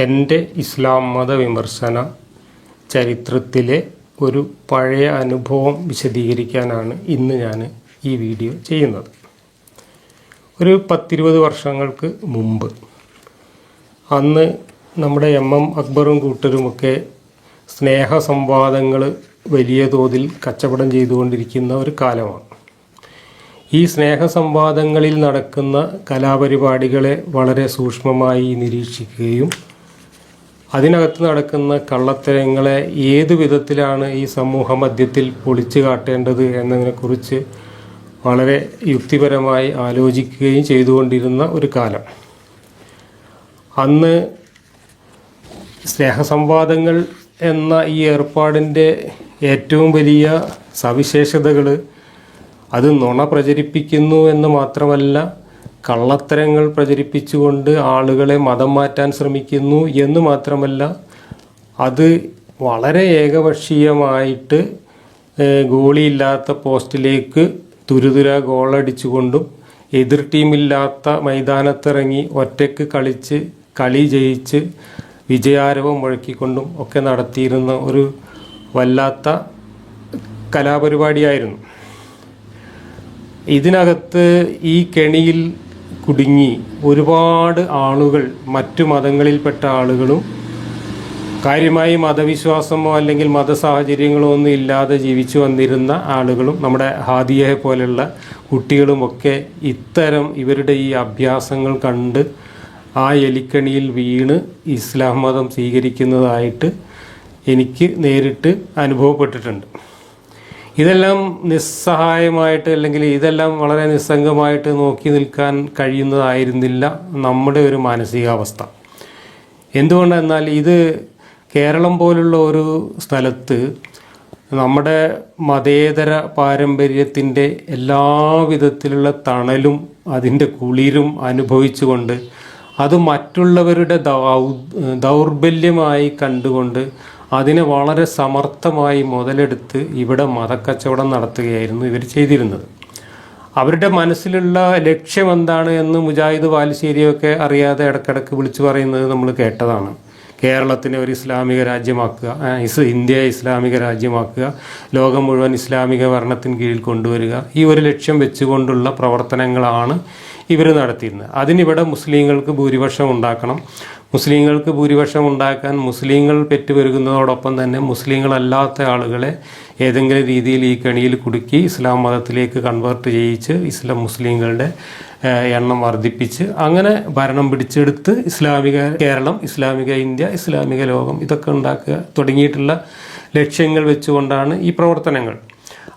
എൻ്റെ ഇസ്ലാം മതവിമർശന ചരിത്രത്തിലെ ഒരു പഴയ അനുഭവം വിശദീകരിക്കാനാണ് ഇന്ന് ഞാൻ ഈ വീഡിയോ ചെയ്യുന്നത്. ഒരു 10-20 വർഷങ്ങൾക്ക് മുമ്പ്, അന്ന് നമ്മുടെ എം അക്ബറും കൂട്ടരുമൊക്കെ സ്നേഹസംവാദങ്ങൾ വലിയ തോതിൽ കച്ചവടം ചെയ്തുകൊണ്ടിരിക്കുന്ന ഒരു കാലമാണ്. ഈ സ്നേഹസംവാദങ്ങളിൽ നടക്കുന്ന കലാപരിപാടികളെ വളരെ സൂക്ഷ്മമായി നിരീക്ഷിക്കുകയും അതിനകത്ത് നടക്കുന്ന കള്ളത്തരങ്ങളെ ഏതു വിധത്തിലാണ് ഈ സമൂഹ മധ്യത്തിൽ പൊളിച്ചു കാട്ടേണ്ടത് എന്നതിനെക്കുറിച്ച് വളരെ യുക്തിപരമായി ആലോചിക്കുകയും ചെയ്തുകൊണ്ടിരുന്ന ഒരു കാലം. അന്ന് സ്നേഹസംവാദങ്ങൾ എന്ന ഈ ഏർപ്പാടിൻ്റെ ഏറ്റവും വലിയ സവിശേഷതകൾ അത് നുണ പ്രചരിപ്പിക്കുന്നു എന്ന് മാത്രമല്ല, കള്ളത്തരങ്ങൾ പ്രചരിപ്പിച്ചുകൊണ്ട് ആളുകളെ മതം മാറ്റാൻ ശ്രമിക്കുന്നു എന്ന് മാത്രമല്ല, അത് വളരെ ഏകപക്ഷീയമായിട്ട് ഗോളിയില്ലാത്ത പോസ്റ്റിലേക്ക് തുരുതുര ഗോളടിച്ചുകൊണ്ടും എതിർ ടീമില്ലാത്ത മൈതാനത്തിറങ്ങി ഒറ്റയ്ക്ക് കളിച്ച് കളി ജയിച്ച് വിജയാരവം മുഴക്കിക്കൊണ്ടും ഒക്കെ നടത്തിയിരുന്ന ഒരു വല്ലാത്ത കലാപരിപാടിയായിരുന്നു. ഇതിനകത്ത് ഈ കെണിയിൽ കുടുങ്ങി ഒരുപാട് ആളുകൾ, മറ്റു മതങ്ങളിൽപ്പെട്ട ആളുകളും കാര്യമായി മതവിശ്വാസമോ അല്ലെങ്കിൽ മതസാഹചര്യങ്ങളോ ഒന്നും ഇല്ലാതെ ജീവിച്ചു വന്നിരുന്ന ആളുകളും, നമ്മുടെ ഹാദിയയെ പോലെയുള്ള കുട്ടികളുമൊക്കെ ഇത്തരം ഇവരുടെ ഈ അഭ്യാസങ്ങൾ കണ്ട് ആ എലിക്കണിയിൽ വീണ് ഇസ്ലാം മതം സ്വീകരിക്കുന്നതായിട്ട് എനിക്ക് നേരിട്ട് അനുഭവപ്പെട്ടിട്ടുണ്ട്. ഇതെല്ലാം നിസ്സഹായമായിട്ട് അല്ലെങ്കിൽ ഇതെല്ലാം വളരെ നിസ്സംഗമായിട്ട് നോക്കി നിൽക്കാൻ കഴിയുന്നതായിരുന്നില്ല നമ്മുടെ ഒരു മാനസികാവസ്ഥ. എന്തുകൊണ്ടെന്നാൽ ഇത് കേരളം പോലുള്ള ഒരു സ്ഥലത്ത് നമ്മുടെ മതേതര പാരമ്പര്യത്തിൻ്റെ എല്ലാവിധത്തിലുള്ള തണലും അതിൻ്റെ കുളിരും അനുഭവിച്ചുകൊണ്ട് അത് മറ്റുള്ളവരുടെ ദൗർബല്യമായി കണ്ടുകൊണ്ട് അതിനെ വളരെ സമർത്ഥമായി മുതലെടുത്ത് ഇവിടെ മതക്കച്ചവടം നടത്തുകയായിരുന്നു ഇവർ ചെയ്തിരുന്നത്. അവരുടെ മനസ്സിലുള്ള ലക്ഷ്യം എന്താണ് എന്ന് മുജാഹിദ് ബാലുശ്ശേരിയൊക്കെ അറിയാതെ ഇടയ്ക്കിടയ്ക്ക് വിളിച്ചു പറയുന്നത് നമ്മൾ കേട്ടതാണ്. കേരളത്തിനെ ഒരു ഇസ്ലാമിക രാജ്യമാക്കുക, ഇന്ത്യയെ ഇസ്ലാമിക രാജ്യമാക്കുക, ലോകം മുഴുവൻ ഇസ്ലാമിക ഭരണത്തിന് കീഴിൽ കൊണ്ടുവരിക, ഈ ഒരു ലക്ഷ്യം വെച്ചുകൊണ്ടുള്ള പ്രവർത്തനങ്ങളാണ് ഇവർ നടത്തിയിരുന്നത്. അതിനിവിടെ മുസ്ലിങ്ങൾക്ക് ഭൂരിപക്ഷം ഉണ്ടാക്കണം. മുസ്ലിങ്ങൾക്ക് ഭൂരിപക്ഷം ഉണ്ടാക്കാൻ മുസ്ലിങ്ങൾ പെറ്റുപെരുകുന്നതോടൊപ്പം തന്നെ മുസ്ലിങ്ങളല്ലാത്ത ആളുകളെ ഏതെങ്കിലും രീതിയിൽ ഈ കെണിയിൽ കുടുക്കി ഇസ്ലാം മതത്തിലേക്ക് കൺവേർട്ട് ചെയ്യിച്ച് മുസ്ലിങ്ങളുടെ എണ്ണം വർദ്ധിപ്പിച്ച് അങ്ങനെ ഭരണം പിടിച്ചെടുത്ത് ഇസ്ലാമിക കേരളം, ഇസ്ലാമിക ഇന്ത്യ, ഇസ്ലാമിക ലോകം ഇതൊക്കെ ഉണ്ടാക്കുക തുടങ്ങിയിട്ടുള്ള ലക്ഷ്യങ്ങൾ വെച്ചുകൊണ്ടാണ് ഈ പ്രവർത്തനങ്ങൾ.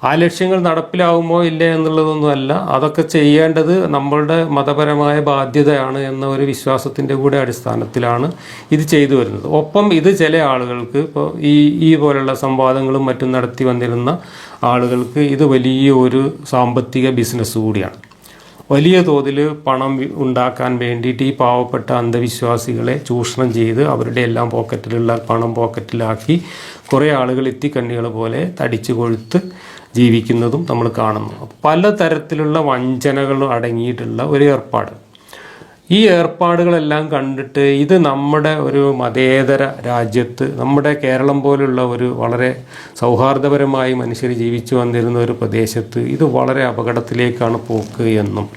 ആ ലക്ഷ്യങ്ങൾ നടപ്പിലാവുമോ ഇല്ലേ എന്നുള്ളതൊന്നുമല്ല, അതൊക്കെ ചെയ്യേണ്ടത് നമ്മളുടെ മതപരമായ ബാധ്യതയാണ് എന്ന ഒരു വിശ്വാസത്തിൻ്റെ കൂടെ അടിസ്ഥാനത്തിലാണ് ഇത് ചെയ്തു വരുന്നത്. ഒപ്പം ഇത് ചില ആളുകൾക്ക്, ഇപ്പോൾ ഈ പോലുള്ള സംവാദങ്ങളും മറ്റും നടത്തി വന്നിരുന്ന ആളുകൾക്ക് ഇത് വലിയ ഒരു സാമ്പത്തിക ബിസിനസ് കൂടിയാണ്. വലിയ തോതിൽ പണം ഉണ്ടാക്കാൻ വേണ്ടിയിട്ട് ഈ പാവപ്പെട്ട അന്ധവിശ്വാസികളെ ചൂഷണം ചെയ്ത് അവരുടെ എല്ലാം പോക്കറ്റിലുള്ള പണം പോക്കറ്റിലാക്കി കുറേ ആളുകൾ എത്തിക്കണ്ണികൾ പോലെ തടിച്ചു കൊഴുത്ത് ജീവിക്കുന്നതും നമ്മൾ കാണുന്നു. പലതരത്തിലുള്ള വഞ്ചനകളും അടങ്ങിയിട്ടുള്ള ഒരു ഏർപ്പാട്. ഈ ഏർപ്പാടുകളെല്ലാം കണ്ടിട്ട് ഇത് നമ്മുടെ ഒരു മതേതര രാജ്യത്ത്, നമ്മുടെ കേരളം പോലുള്ള ഒരു വളരെ സൗഹാർദ്ദപരമായി മനുഷ്യർ ജീവിച്ചു വന്നിരുന്ന ഒരു പ്രദേശത്ത് ഇത് വളരെ അപകടത്തിലേക്കാണ് പോക്ക് എന്നും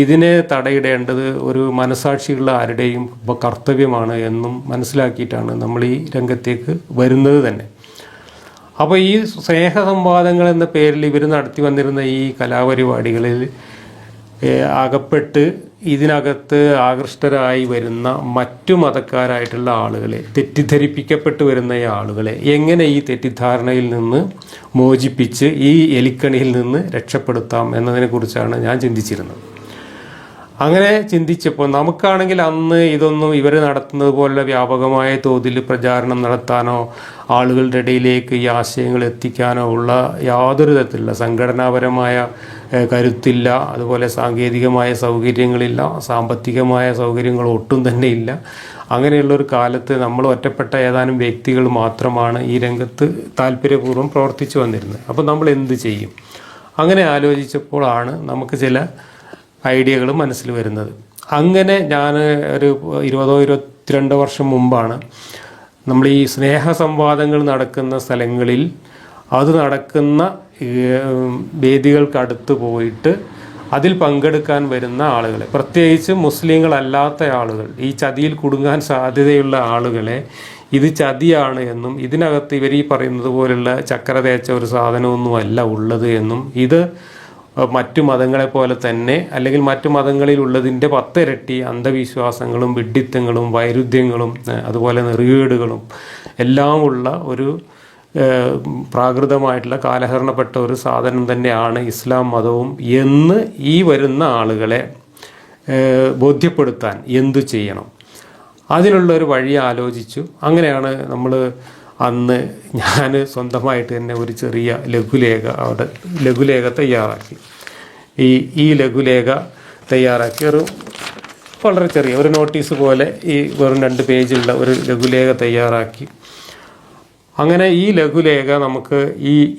ഇതിനെ തടയിടേണ്ടത് ഒരു മനസാക്ഷിയുള്ള ആരുടെയും കർത്തവ്യമാണ് എന്നും മനസ്സിലാക്കിയിട്ടാണ് നമ്മൾ ഈ രംഗത്തേക്ക് വരുന്നത് തന്നെ. അപ്പോൾ ഈ സ്നേഹസംവാദങ്ങൾ എന്ന പേരിൽ ഇവർ നടത്തി വന്നിരുന്ന ഈ കലാപരിപാടികളിൽ അകപ്പെട്ട് ഇതിനകത്ത് ആകൃഷ്ടരായി വരുന്ന മറ്റു മതക്കാരായിട്ടുള്ള ആളുകളെ, തെറ്റിദ്ധരിപ്പിക്കപ്പെട്ട് വരുന്ന ഈ ആളുകളെ എങ്ങനെ ഈ തെറ്റിദ്ധാരണയിൽ നിന്ന് മോചിപ്പിച്ച് ഈ എലിക്കണിയിൽ നിന്ന് രക്ഷപ്പെടുത്താം എന്നതിനെക്കുറിച്ചാണ് ഞാൻ ചിന്തിച്ചിരുന്നത്. അങ്ങനെ ചിന്തിച്ചപ്പോൾ നമുക്കാണെങ്കിൽ അന്ന് ഇതൊന്നും ഇവർ നടത്തുന്നത് പോലെ വ്യാപകമായ തോതിൽ പ്രചാരണം നടത്താനോ ആളുകളുടെ ഇടയിലേക്ക് ഈ ആശയങ്ങൾ എത്തിക്കാനോ ഉള്ള യാതൊരു തരത്തിലുള്ള സംഘടനാപരമായ കരുത്തില്ല. അതുപോലെ സാങ്കേതികമായ സൗകര്യങ്ങളില്ല, സാമ്പത്തികമായ സൗകര്യങ്ങൾ ഒട്ടും തന്നെ ഇല്ല. അങ്ങനെയുള്ളൊരു കാലത്ത് നമ്മൾ ഒറ്റപ്പെട്ട ഏതാനും വ്യക്തികൾ മാത്രമാണ് ഈ രംഗത്ത് താല്പര്യപൂർവ്വം പ്രവർത്തിച്ചു വന്നിരുന്നത്. അപ്പോൾ നമ്മൾ എന്ത് ചെയ്യും? അങ്ങനെ ആലോചിച്ചപ്പോഴാണ് നമുക്ക് ചില ഐഡിയകൾ മനസ്സിൽ വരുന്നത്. അങ്ങനെ ഞാൻ ഒരു 22 വർഷം മുമ്പാണ് നമ്മൾ ഈ സ്നേഹ സംവാദങ്ങൾ നടക്കുന്ന സ്ഥലങ്ങളിൽ അത് നടക്കുന്ന വേദികൾക്കടുത്ത് പോയിട്ട് അതിൽ പങ്കെടുക്കാൻ വരുന്ന ആളുകളെ, പ്രത്യേകിച്ച് മുസ്ലിങ്ങളല്ലാത്ത ആളുകൾ, ഈ ചതിയിൽ കുടുങ്ങാൻ സാധ്യതയുള്ള ആളുകളെ ഇത് ചതിയാണ് എന്നും ഇതിനകത്ത് ഇവർ ഈ പറയുന്നത് പോലുള്ള ചക്കര തേച്ച ഒരു സാധനമൊന്നുമല്ല ഉള്ളത് എന്നും ഇത് മറ്റു മതങ്ങളെ പോലെ തന്നെ അല്ലെങ്കിൽ മറ്റു മതങ്ങളിലുള്ളതിൻ്റെ 10 ഇരട്ടി അന്ധവിശ്വാസങ്ങളും വിഡ്ഢിത്തങ്ങളും വൈരുദ്ധ്യങ്ങളും അതുപോലെ നെറികേടുകളും എല്ലാമുള്ള ഒരു പ്രാകൃതമായിട്ടുള്ള കാലഹരണപ്പെട്ട ഒരു സാധനം തന്നെയാണ് ഇസ്ലാം മതവും എന്ന് ഈ വരുന്ന ആളുകളെ ബോധ്യപ്പെടുത്താൻ എന്തു ചെയ്യണം, അതിനുള്ളൊരു വഴി ആലോചിച്ചു. അങ്ങനെയാണ് നമ്മൾ അന്ന് ഞാൻ സ്വന്തമായിട്ട് തന്നെ ഒരു ചെറിയ ലഘുലേഖ തയ്യാറാക്കി. ഈ ലഘുലേഖ തയ്യാറാക്കി വളരെ ചെറിയ ഒരു നോട്ടീസ് പോലെ ഈ വെറും 2 പേജുള്ള ഒരു ലഘുലേഖ തയ്യാറാക്കി. അങ്ങനെ ഈ ലഘുലേഖ നമുക്ക്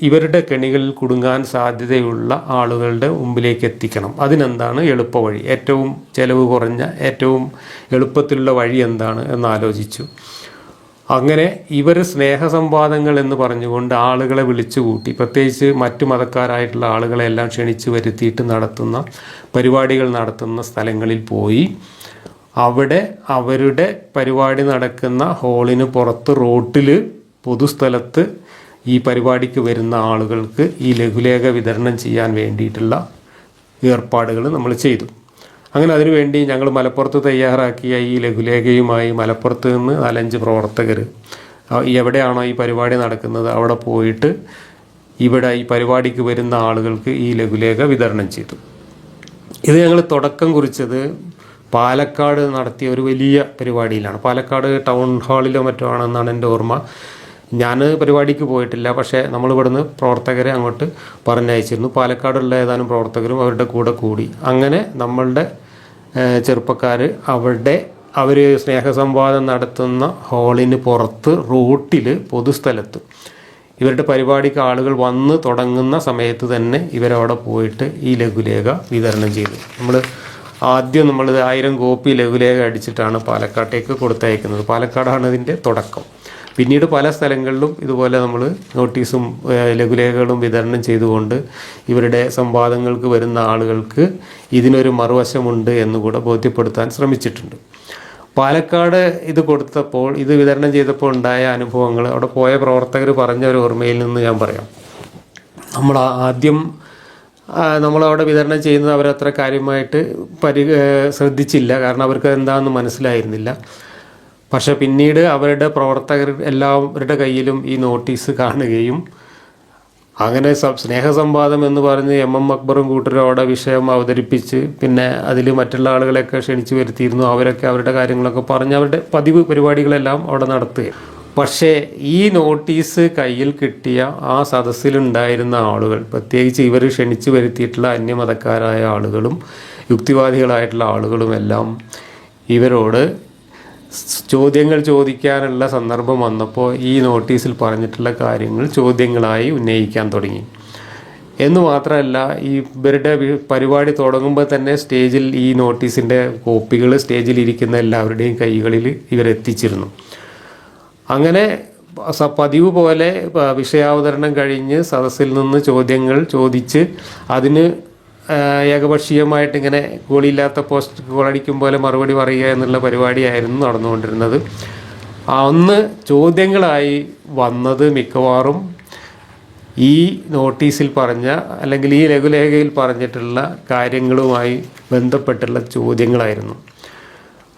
ഇവരുടെ കെണികളിൽ കുടുങ്ങാൻ സാധ്യതയുള്ള ആളുകളുടെ മുമ്പിലേക്ക് എത്തിക്കണം. അതിനെന്താണ് എളുപ്പവഴി, ഏറ്റവും ചെലവ് കുറഞ്ഞ ഏറ്റവും എളുപ്പത്തിലുള്ള വഴി എന്താണ് എന്നാലോചിച്ചു. അങ്ങനെ ഇവർ സ്നേഹസംവാദങ്ങൾ എന്ന് പറഞ്ഞുകൊണ്ട് ആളുകളെ വിളിച്ചുകൂട്ടി, പ്രത്യേകിച്ച് മറ്റു മതക്കാരായിട്ടുള്ള ആളുകളെല്ലാം ക്ഷണിച്ചു വരുത്തിയിട്ട് നടത്തുന്ന പരിപാടികൾ നടത്തുന്ന സ്ഥലങ്ങളിൽ പോയി അവിടെ അവരുടെ പരിപാടി നടക്കുന്ന ഹാളിന് പുറത്ത് റോട്ടിൽ പൊതുസ്ഥലത്ത് ഈ പരിപാടിക്ക് വരുന്ന ആളുകൾക്ക് ഈ ലഘുലേഖ വിതരണം ചെയ്യാൻ വേണ്ടിയിട്ടുള്ള ഏർപ്പാടുകൾ നമ്മൾ ചെയ്തു. അങ്ങനെ അതിനുവേണ്ടി ഞങ്ങൾ മലപ്പുറത്ത് തയ്യാറാക്കിയ ഈ ലഘുലേഖയുമായി മലപ്പുറത്ത് നിന്ന് 4-5 പ്രവർത്തകർ എവിടെയാണോ ഈ പരിപാടി നടക്കുന്നത് അവിടെ പോയിട്ട് ഇവിടെ ഈ പരിപാടിക്ക് വരുന്ന ആളുകൾക്ക് ഈ ലഘുലേഖ വിതരണം ചെയ്തു. ഇത് ഞങ്ങൾ തുടക്കം കുറിച്ചത് പാലക്കാട് നടത്തിയ ഒരു വലിയ പരിപാടിയിലാണ്. പാലക്കാട് ടൗൺ ഹാളിലോ മറ്റോ ആണെന്നാണ് എൻ്റെ ഓർമ്മ. ഞാൻ പരിപാടിക്ക് പോയിട്ടില്ല, പക്ഷേ നമ്മളിവിടുന്ന് പ്രവർത്തകരെ അങ്ങോട്ട് പറഞ്ഞയച്ചിരുന്നു. പാലക്കാടുള്ള ഏതാനും പ്രവർത്തകരും അവരുടെ കൂടെ കൂടി. അങ്ങനെ നമ്മളുടെ ചെറുപ്പക്കാർ അവർ സ്നേഹസംവാദം നടത്തുന്ന ഹാളിന് പുറത്ത് റോട്ടിൽ പൊതുസ്ഥലത്ത് ഇവരുടെ പരിപാടിക്ക് ആളുകൾ വന്ന് തുടങ്ങുന്ന സമയത്ത് തന്നെ ഇവരവിടെ പോയിട്ട് ഈ ലഘുലേഖ വിതരണം ചെയ്തു. ആദ്യം നമ്മൾ 1000 കോപ്പി ലഘുലേഖ അടിച്ചിട്ടാണ് പാലക്കാട്ടേക്ക് കൊടുത്തയക്കുന്നത്. പാലക്കാടാണ് ഇതിൻ്റെ തുടക്കം. പിന്നീട് പല സ്ഥലങ്ങളിലും ഇതുപോലെ നമ്മൾ നോട്ടീസും ലഘുലേഖകളും വിതരണം ചെയ്തുകൊണ്ട് ഇവരുടെ സംവാദങ്ങൾക്ക് വരുന്ന ആളുകൾക്ക് ഇതിനൊരു മറുവശമുണ്ട് എന്നുകൂടെ ബോധ്യപ്പെടുത്താൻ ശ്രമിച്ചിട്ടുണ്ട്. പാലക്കാട് ഇത് വിതരണം ചെയ്തപ്പോൾ ഉണ്ടായ അനുഭവങ്ങൾ അവിടെ പോയ പ്രവർത്തകർ പറഞ്ഞ ഒരു ഓർമ്മയിൽ നിന്ന് ഞാൻ പറയാം. നമ്മളവിടെ വിതരണം ചെയ്യുന്നത് അവരത്ര കാര്യമായിട്ട് ശ്രദ്ധിച്ചില്ല, കാരണം അവർക്ക് എന്താണെന്ന് മനസ്സിലായിരുന്നില്ല. പക്ഷെ പിന്നീട് അവരുടെ പ്രവർത്തകർ എല്ലാവരുടെ കയ്യിലും ഈ നോട്ടീസ് കാണുകയും അങ്ങനെ സ്നേഹസംവാദം എന്ന് പറഞ്ഞ് MM അക്ബറും കൂട്ടരും അവിടെ വിഷയം അവതരിപ്പിച്ച് പിന്നെ അതിൽ മറ്റുള്ള ആളുകളെയൊക്കെ ക്ഷണിച്ചു വരുത്തിയിരുന്നു. അവരൊക്കെ അവരുടെ കാര്യങ്ങളൊക്കെ പറഞ്ഞ് അവരുടെ പതിവ് പരിപാടികളെല്ലാം അവിടെ നടത്തുക. പക്ഷേ ഈ നോട്ടീസ് കയ്യിൽ കിട്ടിയ ആ സദസ്സിലുണ്ടായിരുന്ന ആളുകൾ, പ്രത്യേകിച്ച് ഇവർ ക്ഷണിച്ചു വരുത്തിയിട്ടുള്ള അന്യമതക്കാരായ ആളുകളും യുക്തിവാദികളായിട്ടുള്ള ആളുകളുമെല്ലാം ഇവരോട് ചോദ്യങ്ങൾ ചോദിക്കാനുള്ള സന്ദർഭം വന്നപ്പോൾ ഈ നോട്ടീസിൽ പറഞ്ഞിട്ടുള്ള കാര്യങ്ങൾ ചോദ്യങ്ങളായി ഉന്നയിക്കാൻ തുടങ്ങി. എന്ന് മാത്രമല്ല, ഇവരുടെ പരിപാടി തുടങ്ങുമ്പോൾ തന്നെ സ്റ്റേജിൽ ഈ നോട്ടീസിൻ്റെ കോപ്പികൾ സ്റ്റേജിലിരിക്കുന്ന എല്ലാവരുടെയും കൈകളിൽ ഇവരെത്തിച്ചിരുന്നു. അങ്ങനെ പതിവ് പോലെ വിഷയാവതരണം കഴിഞ്ഞ് സദസ്സിൽ നിന്ന് ചോദ്യങ്ങൾ ചോദിച്ച് അതിന് ഏകപക്ഷീയമായിട്ട് ഇങ്ങനെ ഗോളിയില്ലാത്ത പോസ്റ്റ് ഗോളടിക്കും പോലെ മറുപടി പറയുക എന്നുള്ള പരിപാടിയായിരുന്നു നടന്നുകൊണ്ടിരുന്നത്. അന്ന് ചോദ്യങ്ങളായി വന്നത് മിക്കവാറും ഈ നോട്ടീസിൽ പറഞ്ഞ അല്ലെങ്കിൽ ഈ ലഘുലേഖയിൽ പറഞ്ഞിട്ടുള്ള കാര്യങ്ങളുമായി ബന്ധപ്പെട്ടുള്ള ചോദ്യങ്ങളായിരുന്നു.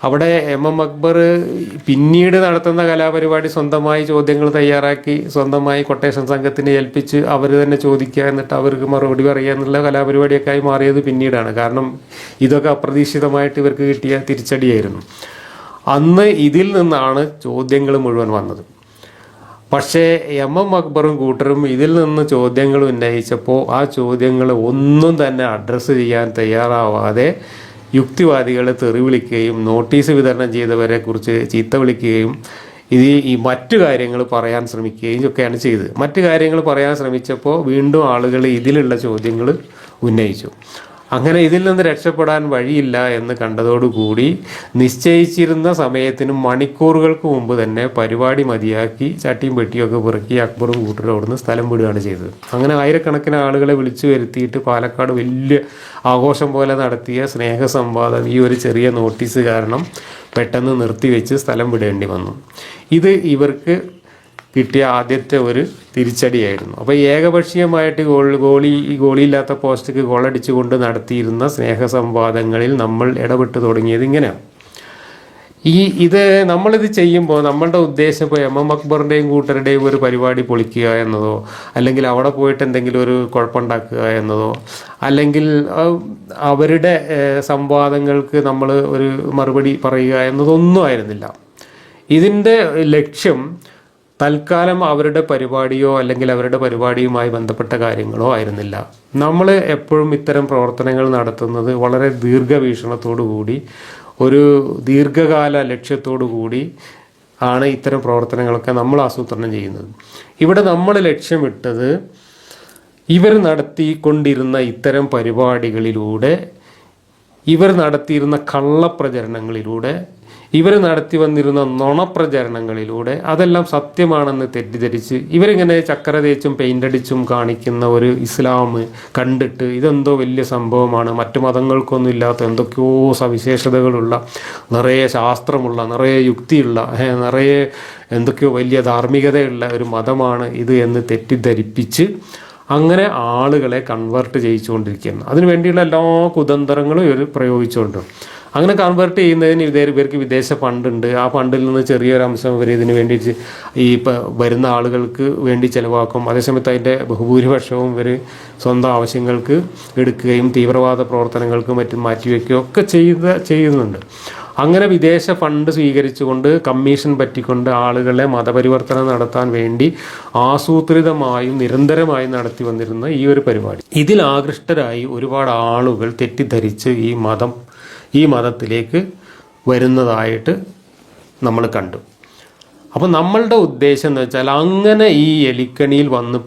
അവിടെ MM അക്ബർ പിന്നീട് നടത്തുന്ന കലാപരിപാടി സ്വന്തമായി ചോദ്യങ്ങൾ തയ്യാറാക്കി സ്വന്തമായി കൊട്ടേഷൻ സംഘത്തിനെ ഏൽപ്പിച്ച് അവർ തന്നെ ചോദിക്കുക, എന്നിട്ട് അവർക്ക് മറുപടി പറയുക എന്നുള്ള കലാപരിപാടിയൊക്കെ ആയി മാറിയത് പിന്നീടാണ്. കാരണം ഇതൊക്കെ അപ്രതീക്ഷിതമായിട്ട് ഇവർക്ക് കിട്ടിയ തിരിച്ചടിയായിരുന്നു. അന്ന് ഇതിൽ നിന്നാണ് ചോദ്യങ്ങൾ മുഴുവൻ വന്നത്. പക്ഷേ MM അക്ബറും കൂട്ടരും ഇതിൽ നിന്ന് ചോദ്യങ്ങൾ ഉന്നയിച്ചപ്പോൾ ആ ചോദ്യങ്ങൾ ഒന്നും തന്നെ അഡ്രസ്സ് ചെയ്യാൻ തയ്യാറാവാതെ യുക്തിവാദികളെ തെറി വിളിക്കുകയും നോട്ടീസ് വിതരണം ചെയ്തവരെ കുറിച്ച് ചീത്ത വിളിക്കുകയും ഈ മറ്റു കാര്യങ്ങൾ പറയാൻ ശ്രമിക്കുകയും ഒക്കെയാണ് ചെയ്തത്. മറ്റു കാര്യങ്ങൾ പറയാൻ ശ്രമിച്ചപ്പോൾ വീണ്ടും ആളുകൾ ഇതിലുള്ള ചോദ്യങ്ങൾ ഉന്നയിച്ചു. അങ്ങനെ ഇതിൽ നിന്ന് രക്ഷപ്പെടാൻ വഴിയില്ല എന്ന് കണ്ടതോടുകൂടി നിശ്ചയിച്ചിരുന്ന സമയത്തിന് മണിക്കൂറുകൾക്ക് മുമ്പ് തന്നെ പരിപാടി മതിയാക്കി ചട്ടിയും പെട്ടിയൊക്കെ പെറുക്കി അക്ബറും കൂട്ടരും അവിടുന്ന് സ്ഥലം വിടുകയാണ് ചെയ്തത്. അങ്ങനെ ആയിരക്കണക്കിന് ആളുകളെ വിളിച്ചു വരുത്തിയിട്ട് പാലക്കാട് വലിയ ആഘോഷം പോലെ നടത്തിയ സ്നേഹസംവാദം ഈ ഒരു ചെറിയ നോട്ടീസ് കാരണം പെട്ടെന്ന് നിർത്തിവെച്ച് സ്ഥലം വിടേണ്ടി വന്നു. ഇത് ഇവർക്ക് കിട്ടിയ ആദ്യത്തെ ഒരു തിരിച്ചടിയായിരുന്നു. അപ്പോൾ ഏകപക്ഷീയമായിട്ട് ഗോളിയില്ലാത്ത പോസ്റ്റിക്ക് ഗോളടിച്ചുകൊണ്ട് നടത്തിയിരുന്ന സ്നേഹസംവാദങ്ങളിൽ നമ്മൾ ഇടപെട്ട് തുടങ്ങിയത് ഇങ്ങനെയാണ്. ഇത് നമ്മളിത് ചെയ്യുമ്പോൾ നമ്മളുടെ ഉദ്ദേശം ഇപ്പോൾ എം അക്ബറിൻ്റെയും കൂട്ടരുടെയും ഒരു പരിപാടി പൊളിക്കുക എന്നതോ, അല്ലെങ്കിൽ അവിടെ പോയിട്ട് എന്തെങ്കിലും ഒരു കുഴപ്പമുണ്ടാക്കുക എന്നതോ, അല്ലെങ്കിൽ അവരുടെ സംവാദങ്ങൾക്ക് നമ്മൾ ഒരു മറുപടി പറയുക എന്നതൊന്നും ആയിരുന്നില്ല. ഇതിൻ്റെ ലക്ഷ്യം തൽക്കാലം അവരുടെ പരിപാടിയോ അല്ലെങ്കിൽ അവരുടെ പരിപാടിയുമായി ബന്ധപ്പെട്ട കാര്യങ്ങളോ ആയിരുന്നില്ല. നമ്മൾ എപ്പോഴും ഇത്തരം പ്രവർത്തനങ്ങൾ നടത്തുന്നത് വളരെ ദീർഘവീക്ഷണത്തോടു കൂടി, ഒരു ദീർഘകാല ലക്ഷ്യത്തോടു കൂടി ആണ് ഇത്തരം പ്രവർത്തനങ്ങളൊക്കെ നമ്മൾ ആസൂത്രണം ചെയ്യുന്നത്. ഇവിടെ നമ്മൾ ലക്ഷ്യമിട്ടത് ഇവർ നടത്തിക്കൊണ്ടിരുന്ന ഇത്തരം പരിപാടികളിലൂടെ, ഇവർ നടത്തിയിരുന്ന കള്ളപ്രചരണങ്ങളിലൂടെ, ഇവർ നടത്തി വന്നിരുന്ന നുണപ്രചരണങ്ങളിലൂടെ അതെല്ലാം സത്യമാണെന്ന് തെറ്റിദ്ധരിച്ച് ഇവരിങ്ങനെ ചക്കര തേച്ചും പെയിൻ്റടിച്ചും കാണിക്കുന്ന ഒരു ഇസ്ലാം കണ്ടിട്ട് ഇതെന്തോ വലിയ സംഭവമാണ്, മറ്റു മതങ്ങൾക്കൊന്നും ഇല്ലാത്ത എന്തൊക്കെയോ സവിശേഷതകളുള്ള, നിറയെ ശാസ്ത്രമുള്ള, നിറയെ യുക്തിയുള്ള, നിറയെ എന്തൊക്കെയോ വലിയ ധാർമ്മികതയുള്ള ഒരു മതമാണ് ഇത് എന്ന് തെറ്റിദ്ധരിപ്പിച്ച് അങ്ങനെ ആളുകളെ കൺവേർട്ട് ചെയ്യിച്ചുകൊണ്ടിരിക്കുകയാണ്. അതിനു വേണ്ടിയുള്ള എല്ലാ കുതന്ത്രങ്ങളും ഇവർ പ്രയോഗിച്ചുകൊണ്ട്, അങ്ങനെ കൺവേർട്ട് ചെയ്യുന്നതിന് ഇവർക്ക് വിദേശ ഫണ്ടുണ്ട്. ആ ഫണ്ടിൽ നിന്ന് ചെറിയൊരു അംശം ഇവർ ഇതിന് വേണ്ടിയിട്ട് ഈ വരുന്ന ആളുകൾക്ക് വേണ്ടി ചിലവാക്കും. അതേസമയത്ത് അതിൻ്റെ ബഹുഭൂരിപക്ഷവും ഇവർ സ്വന്തം ആവശ്യങ്ങൾക്ക് എടുക്കുകയും തീവ്രവാദ പ്രവർത്തനങ്ങൾക്ക് മറ്റും മാറ്റിവെക്കുകയും ഒക്കെ ചെയ്യുന്നുണ്ട്. അങ്ങനെ വിദേശ ഫണ്ട് സ്വീകരിച്ചുകൊണ്ട് കമ്മീഷൻ പറ്റിക്കൊണ്ട് ആളുകളെ മതപരിവർത്തനം നടത്താൻ വേണ്ടി ആസൂത്രിതമായും നിരന്തരമായും നടത്തി വന്നിരുന്ന ഈ ഒരു പരിപാടി, ഇതിൽ ആകൃഷ്ടരായി ഒരുപാട് ആളുകൾ തെറ്റിദ്ധരിച്ച് ഈ മതത്തിലേക്ക് വരുന്നതായിട്ട് നമ്മൾ കണ്ടു. അപ്പോൾ നമ്മളുടെ ഉദ്ദേശം എന്ന് വെച്ചാൽ അങ്ങനെ ഈ എലിക്കണിയിൽ വന്ന്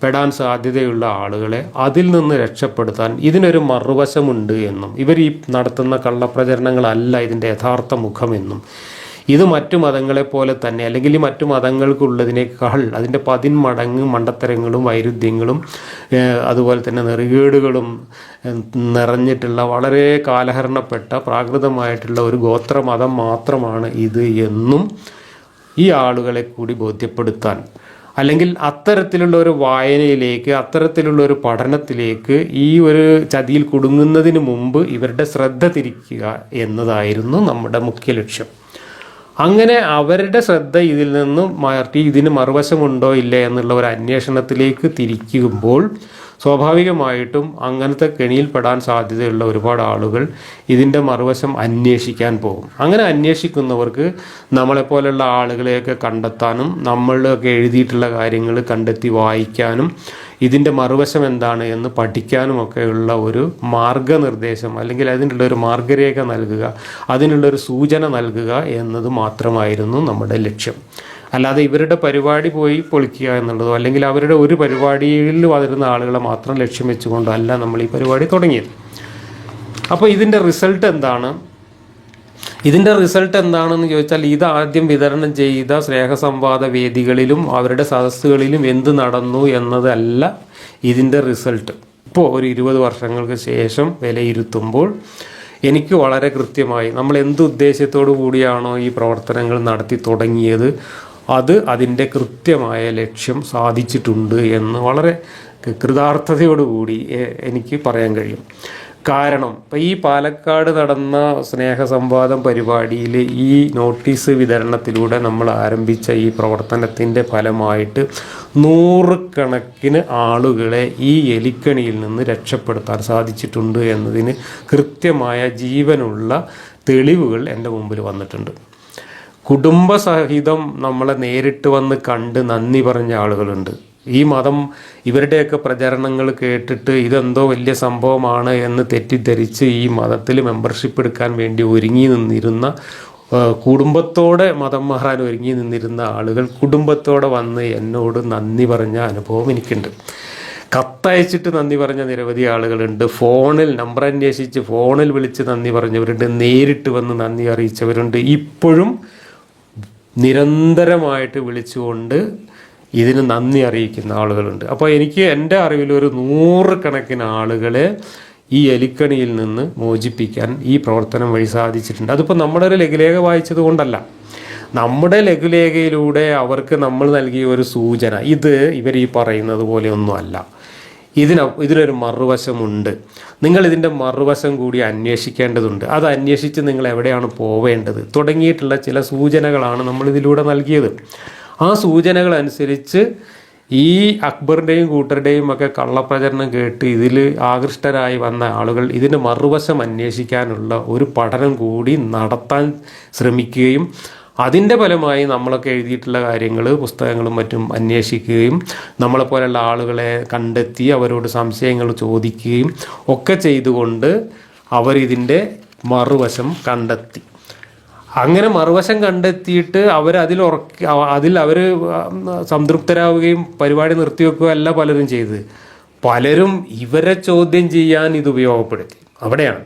പെടാൻ സാധ്യതയുള്ള ആളുകളെ അതിൽ നിന്ന് രക്ഷപ്പെടുത്താൻ ഇതിനൊരു മറുവശമുണ്ട് എന്നും, ഇവർ ഈ നടത്തുന്ന കള്ളപ്രചരണങ്ങളല്ല ഇതിൻ്റെ യഥാർത്ഥ മുഖമെന്നും, ഇത് മറ്റു മതങ്ങളെപ്പോലെ തന്നെ അല്ലെങ്കിൽ ഈ മറ്റു മതങ്ങൾക്കുള്ളതിനേക്കാൾ അതിൻ്റെ 10 മടങ്ങ് മണ്ടത്തരങ്ങളും വൈരുദ്ധ്യങ്ങളും അതുപോലെ തന്നെ നെറികേടുകളും നിറഞ്ഞിട്ടുള്ള വളരെ കാലഹരണപ്പെട്ട പ്രാകൃതമായിട്ടുള്ള ഒരു ഗോത്രമതം മാത്രമാണ് ഇത് എന്നും ഈ ആളുകളെ കൂടി ബോധ്യപ്പെടുത്താൻ, അല്ലെങ്കിൽ അത്തരത്തിലുള്ള ഒരു വായനയിലേക്ക്, അത്തരത്തിലുള്ള ഒരു പഠനത്തിലേക്ക് ഈ ഒരു ചതിയിൽ കുടുങ്ങുന്നതിന് മുമ്പ് ഇവരുടെ ശ്രദ്ധ തിരിക്കുക എന്നതായിരുന്നു നമ്മുടെ മുഖ്യ ലക്ഷ്യം. അങ്ങനെ അവരുടെ ശ്രദ്ധ ഇതിൽ നിന്നും മാറ്റി ഇതിന് മറുവശമുണ്ടോ ഇല്ലേ എന്നുള്ള ഒരു അന്വേഷണത്തിലേക്ക് തിരിക്കുമ്പോൾ സ്വാഭാവികമായിട്ടും അങ്ങനത്തെ കെണിയിൽപ്പെടാൻ സാധ്യതയുള്ള ഒരുപാട് ആളുകൾ ഇതിൻ്റെ മറുവശം അന്വേഷിക്കാൻ പോകും. അങ്ങനെ അന്വേഷിക്കുന്നവർക്ക് നമ്മളെപ്പോലുള്ള ആളുകളെയൊക്കെ കണ്ടെത്താനും നമ്മളൊക്കെ എഴുതിയിട്ടുള്ള കാര്യങ്ങൾ കണ്ടെത്തി വായിക്കാനും ഇതിൻ്റെ മറുവശം എന്താണ് എന്ന് പഠിക്കാനുമൊക്കെയുള്ള ഒരു മാർഗനിർദ്ദേശം അല്ലെങ്കിൽ അതിനുള്ള ഒരു മാർഗരേഖ നൽകുക, അതിനുള്ളൊരു സൂചന നൽകുക എന്നത് മാത്രമായിരുന്നു നമ്മുടെ ലക്ഷ്യം. അല്ലാതെ ഇവരുടെ പരിപാടി പോയി പൊളിക്കുക എന്നുള്ളതോ അല്ലെങ്കിൽ അവരുടെ ഒരു പരിപാടിയിൽ വരുന്ന ആളുകളെ മാത്രം ലക്ഷ്യം വെച്ചുകൊണ്ടല്ല നമ്മൾ ഈ പരിപാടി തുടങ്ങിയത്. അപ്പോൾ ഇതിൻ്റെ റിസൾട്ട് എന്താണ്? ഇതിൻ്റെ റിസൾട്ട് എന്താണെന്ന് ചോദിച്ചാൽ, ഇത് ആദ്യം വിതരണം ചെയ്ത സ്നേഹസംവാദ വേദികളിലും അവരുടെ സദസ്സുകളിലും എന്ത് നടന്നു എന്നതല്ല ഇതിൻ്റെ റിസൾട്ട്. ഇപ്പോൾ ഒരു 20 വർഷങ്ങൾക്ക് ശേഷം വിലയിരുത്തുമ്പോൾ എനിക്ക് വളരെ കൃത്യമായി നമ്മൾ എന്ത് ഉദ്ദേശത്തോടു കൂടിയാണോ ഈ പ്രവർത്തനങ്ങൾ നടത്തി തുടങ്ങിയത് അതിൻ്റെ കൃത്യമായ ലക്ഷ്യം സാധിച്ചിട്ടുണ്ട് എന്ന് വളരെ കൃതാർത്ഥതയോടുകൂടി എനിക്ക് പറയാൻ കഴിയും. കാരണം ഇപ്പം ഈ പാലക്കാട് നടന്ന സ്നേഹസംവാദം പരിപാടിയിൽ ഈ നോട്ടീസ് വിതരണത്തിലൂടെ നമ്മൾ ആരംഭിച്ച ഈ പ്രവർത്തനത്തിൻ്റെ ഫലമായിട്ട് 100 കണക്കിന് ആളുകളെ ഈ എലിക്കണിയിൽ നിന്ന് രക്ഷപ്പെടുത്താൻ സാധിച്ചിട്ടുണ്ട് എന്നതിന് കൃത്യമായ ജീവനുള്ള തെളിവുകൾ എൻ്റെ മുമ്പിൽ വന്നിട്ടുണ്ട്. കുടുംബസഹിതം നമ്മളെ നേരിട്ട് വന്ന് കണ്ട് നന്ദി പറഞ്ഞ ആളുകളുണ്ട്. ഈ മതം ഇവരുടെയൊക്കെ പ്രചരണങ്ങൾ കേട്ടിട്ട് ഇതെന്തോ വലിയ സംഭവമാണ് എന്ന് തെറ്റിദ്ധരിച്ച് ഈ മതത്തിൽ മെമ്പർഷിപ്പ് എടുക്കാൻ വേണ്ടി ഒരുങ്ങി നിന്നിരുന്ന, കുടുംബത്തോടെ മതം മാറാൻ ഒരുങ്ങി നിന്നിരുന്ന ആളുകൾ കുടുംബത്തോടെ വന്ന് എന്നോട് നന്ദി പറഞ്ഞ അനുഭവം എനിക്കുണ്ട്. കത്തയച്ചിട്ട് നന്ദി പറഞ്ഞ നിരവധി ആളുകളുണ്ട്, ഫോണിൽ നമ്പർ അന്വേഷിച്ച് ഫോണിൽ വിളിച്ച് നന്ദി പറഞ്ഞവരുണ്ട്, നേരിട്ട് വന്ന് നന്ദി അറിയിച്ചവരുണ്ട്, ഇപ്പോഴും നിരന്തരമായിട്ട് വിളിച്ചുകൊണ്ട് ഇതിന് നന്ദി അറിയിക്കുന്ന ആളുകളുണ്ട്. അപ്പോൾ എനിക്ക് എൻ്റെ അറിവിൽ ഒരു 100 കണക്കിന് ആളുകളെ ഈ എലിക്കണിയിൽ നിന്ന് മോചിപ്പിക്കാൻ ഈ പ്രവർത്തനം വഴി സാധിച്ചിട്ടുണ്ട്. അതിപ്പോൾ നമ്മുടെ ഒരു ലഘുലേഖ വായിച്ചത് കൊണ്ടല്ല, നമ്മുടെ ലഘുലേഖയിലൂടെ അവർക്ക് നമ്മൾ നൽകിയ ഒരു സൂചന, ഇത് ഇവർ ഈ പറയുന്നത് പോലെയൊന്നുമല്ല, ഇതിനൊരു മറുവശമുണ്ട്, നിങ്ങൾ ഇതിൻ്റെ മറുവശം കൂടി അന്വേഷിക്കേണ്ടതുണ്ട്, അത് അന്വേഷിച്ച് നിങ്ങൾ എവിടെയാണ് പോവേണ്ടത് തുടങ്ങിയിട്ടുള്ള ചില സൂചനകളാണ് നമ്മളിതിലൂടെ നൽകിയത്. ആ സൂചനകൾ അനുസരിച്ച് ഈ അക്ബറിൻ്റെയും കൂട്ടരുടെയും ഒക്കെ കള്ളപ്രചരണം കേട്ട് ഇതിൽ ആകൃഷ്ടരായി വന്ന ആളുകൾ ഇതിൻ്റെ മറുവശം അന്വേഷിക്കാനുള്ള ഒരു പഠനം കൂടി നടത്താൻ ശ്രമിക്കുകയും അതിൻ്റെ ഫലമായി നമ്മളൊക്കെ എഴുതിയിട്ടുള്ള കാര്യങ്ങൾ പുസ്തകങ്ങളും മറ്റും അന്വേഷിക്കുകയും നമ്മളെപ്പോലെയുള്ള ആളുകളെ കണ്ടെത്തി അവരോട് സംശയങ്ങൾ ചോദിക്കുകയും ഒക്കെ ചെയ്തുകൊണ്ട് അവരിതിൻ്റെ മറുവശം കണ്ടെത്തി. അങ്ങനെ മറുവശം കണ്ടെത്തിയിട്ട് അതിൽ അവർ സംതൃപ്തരാവുകയും പരിപാടി നിർത്തിവെക്കുകയും അല്ല പലരും ചെയ്തത്. പലരും ഇവരെ ചോദ്യം ചെയ്യാൻ ഇത് ഉപയോഗപ്പെടുത്തി. അവിടെയാണ്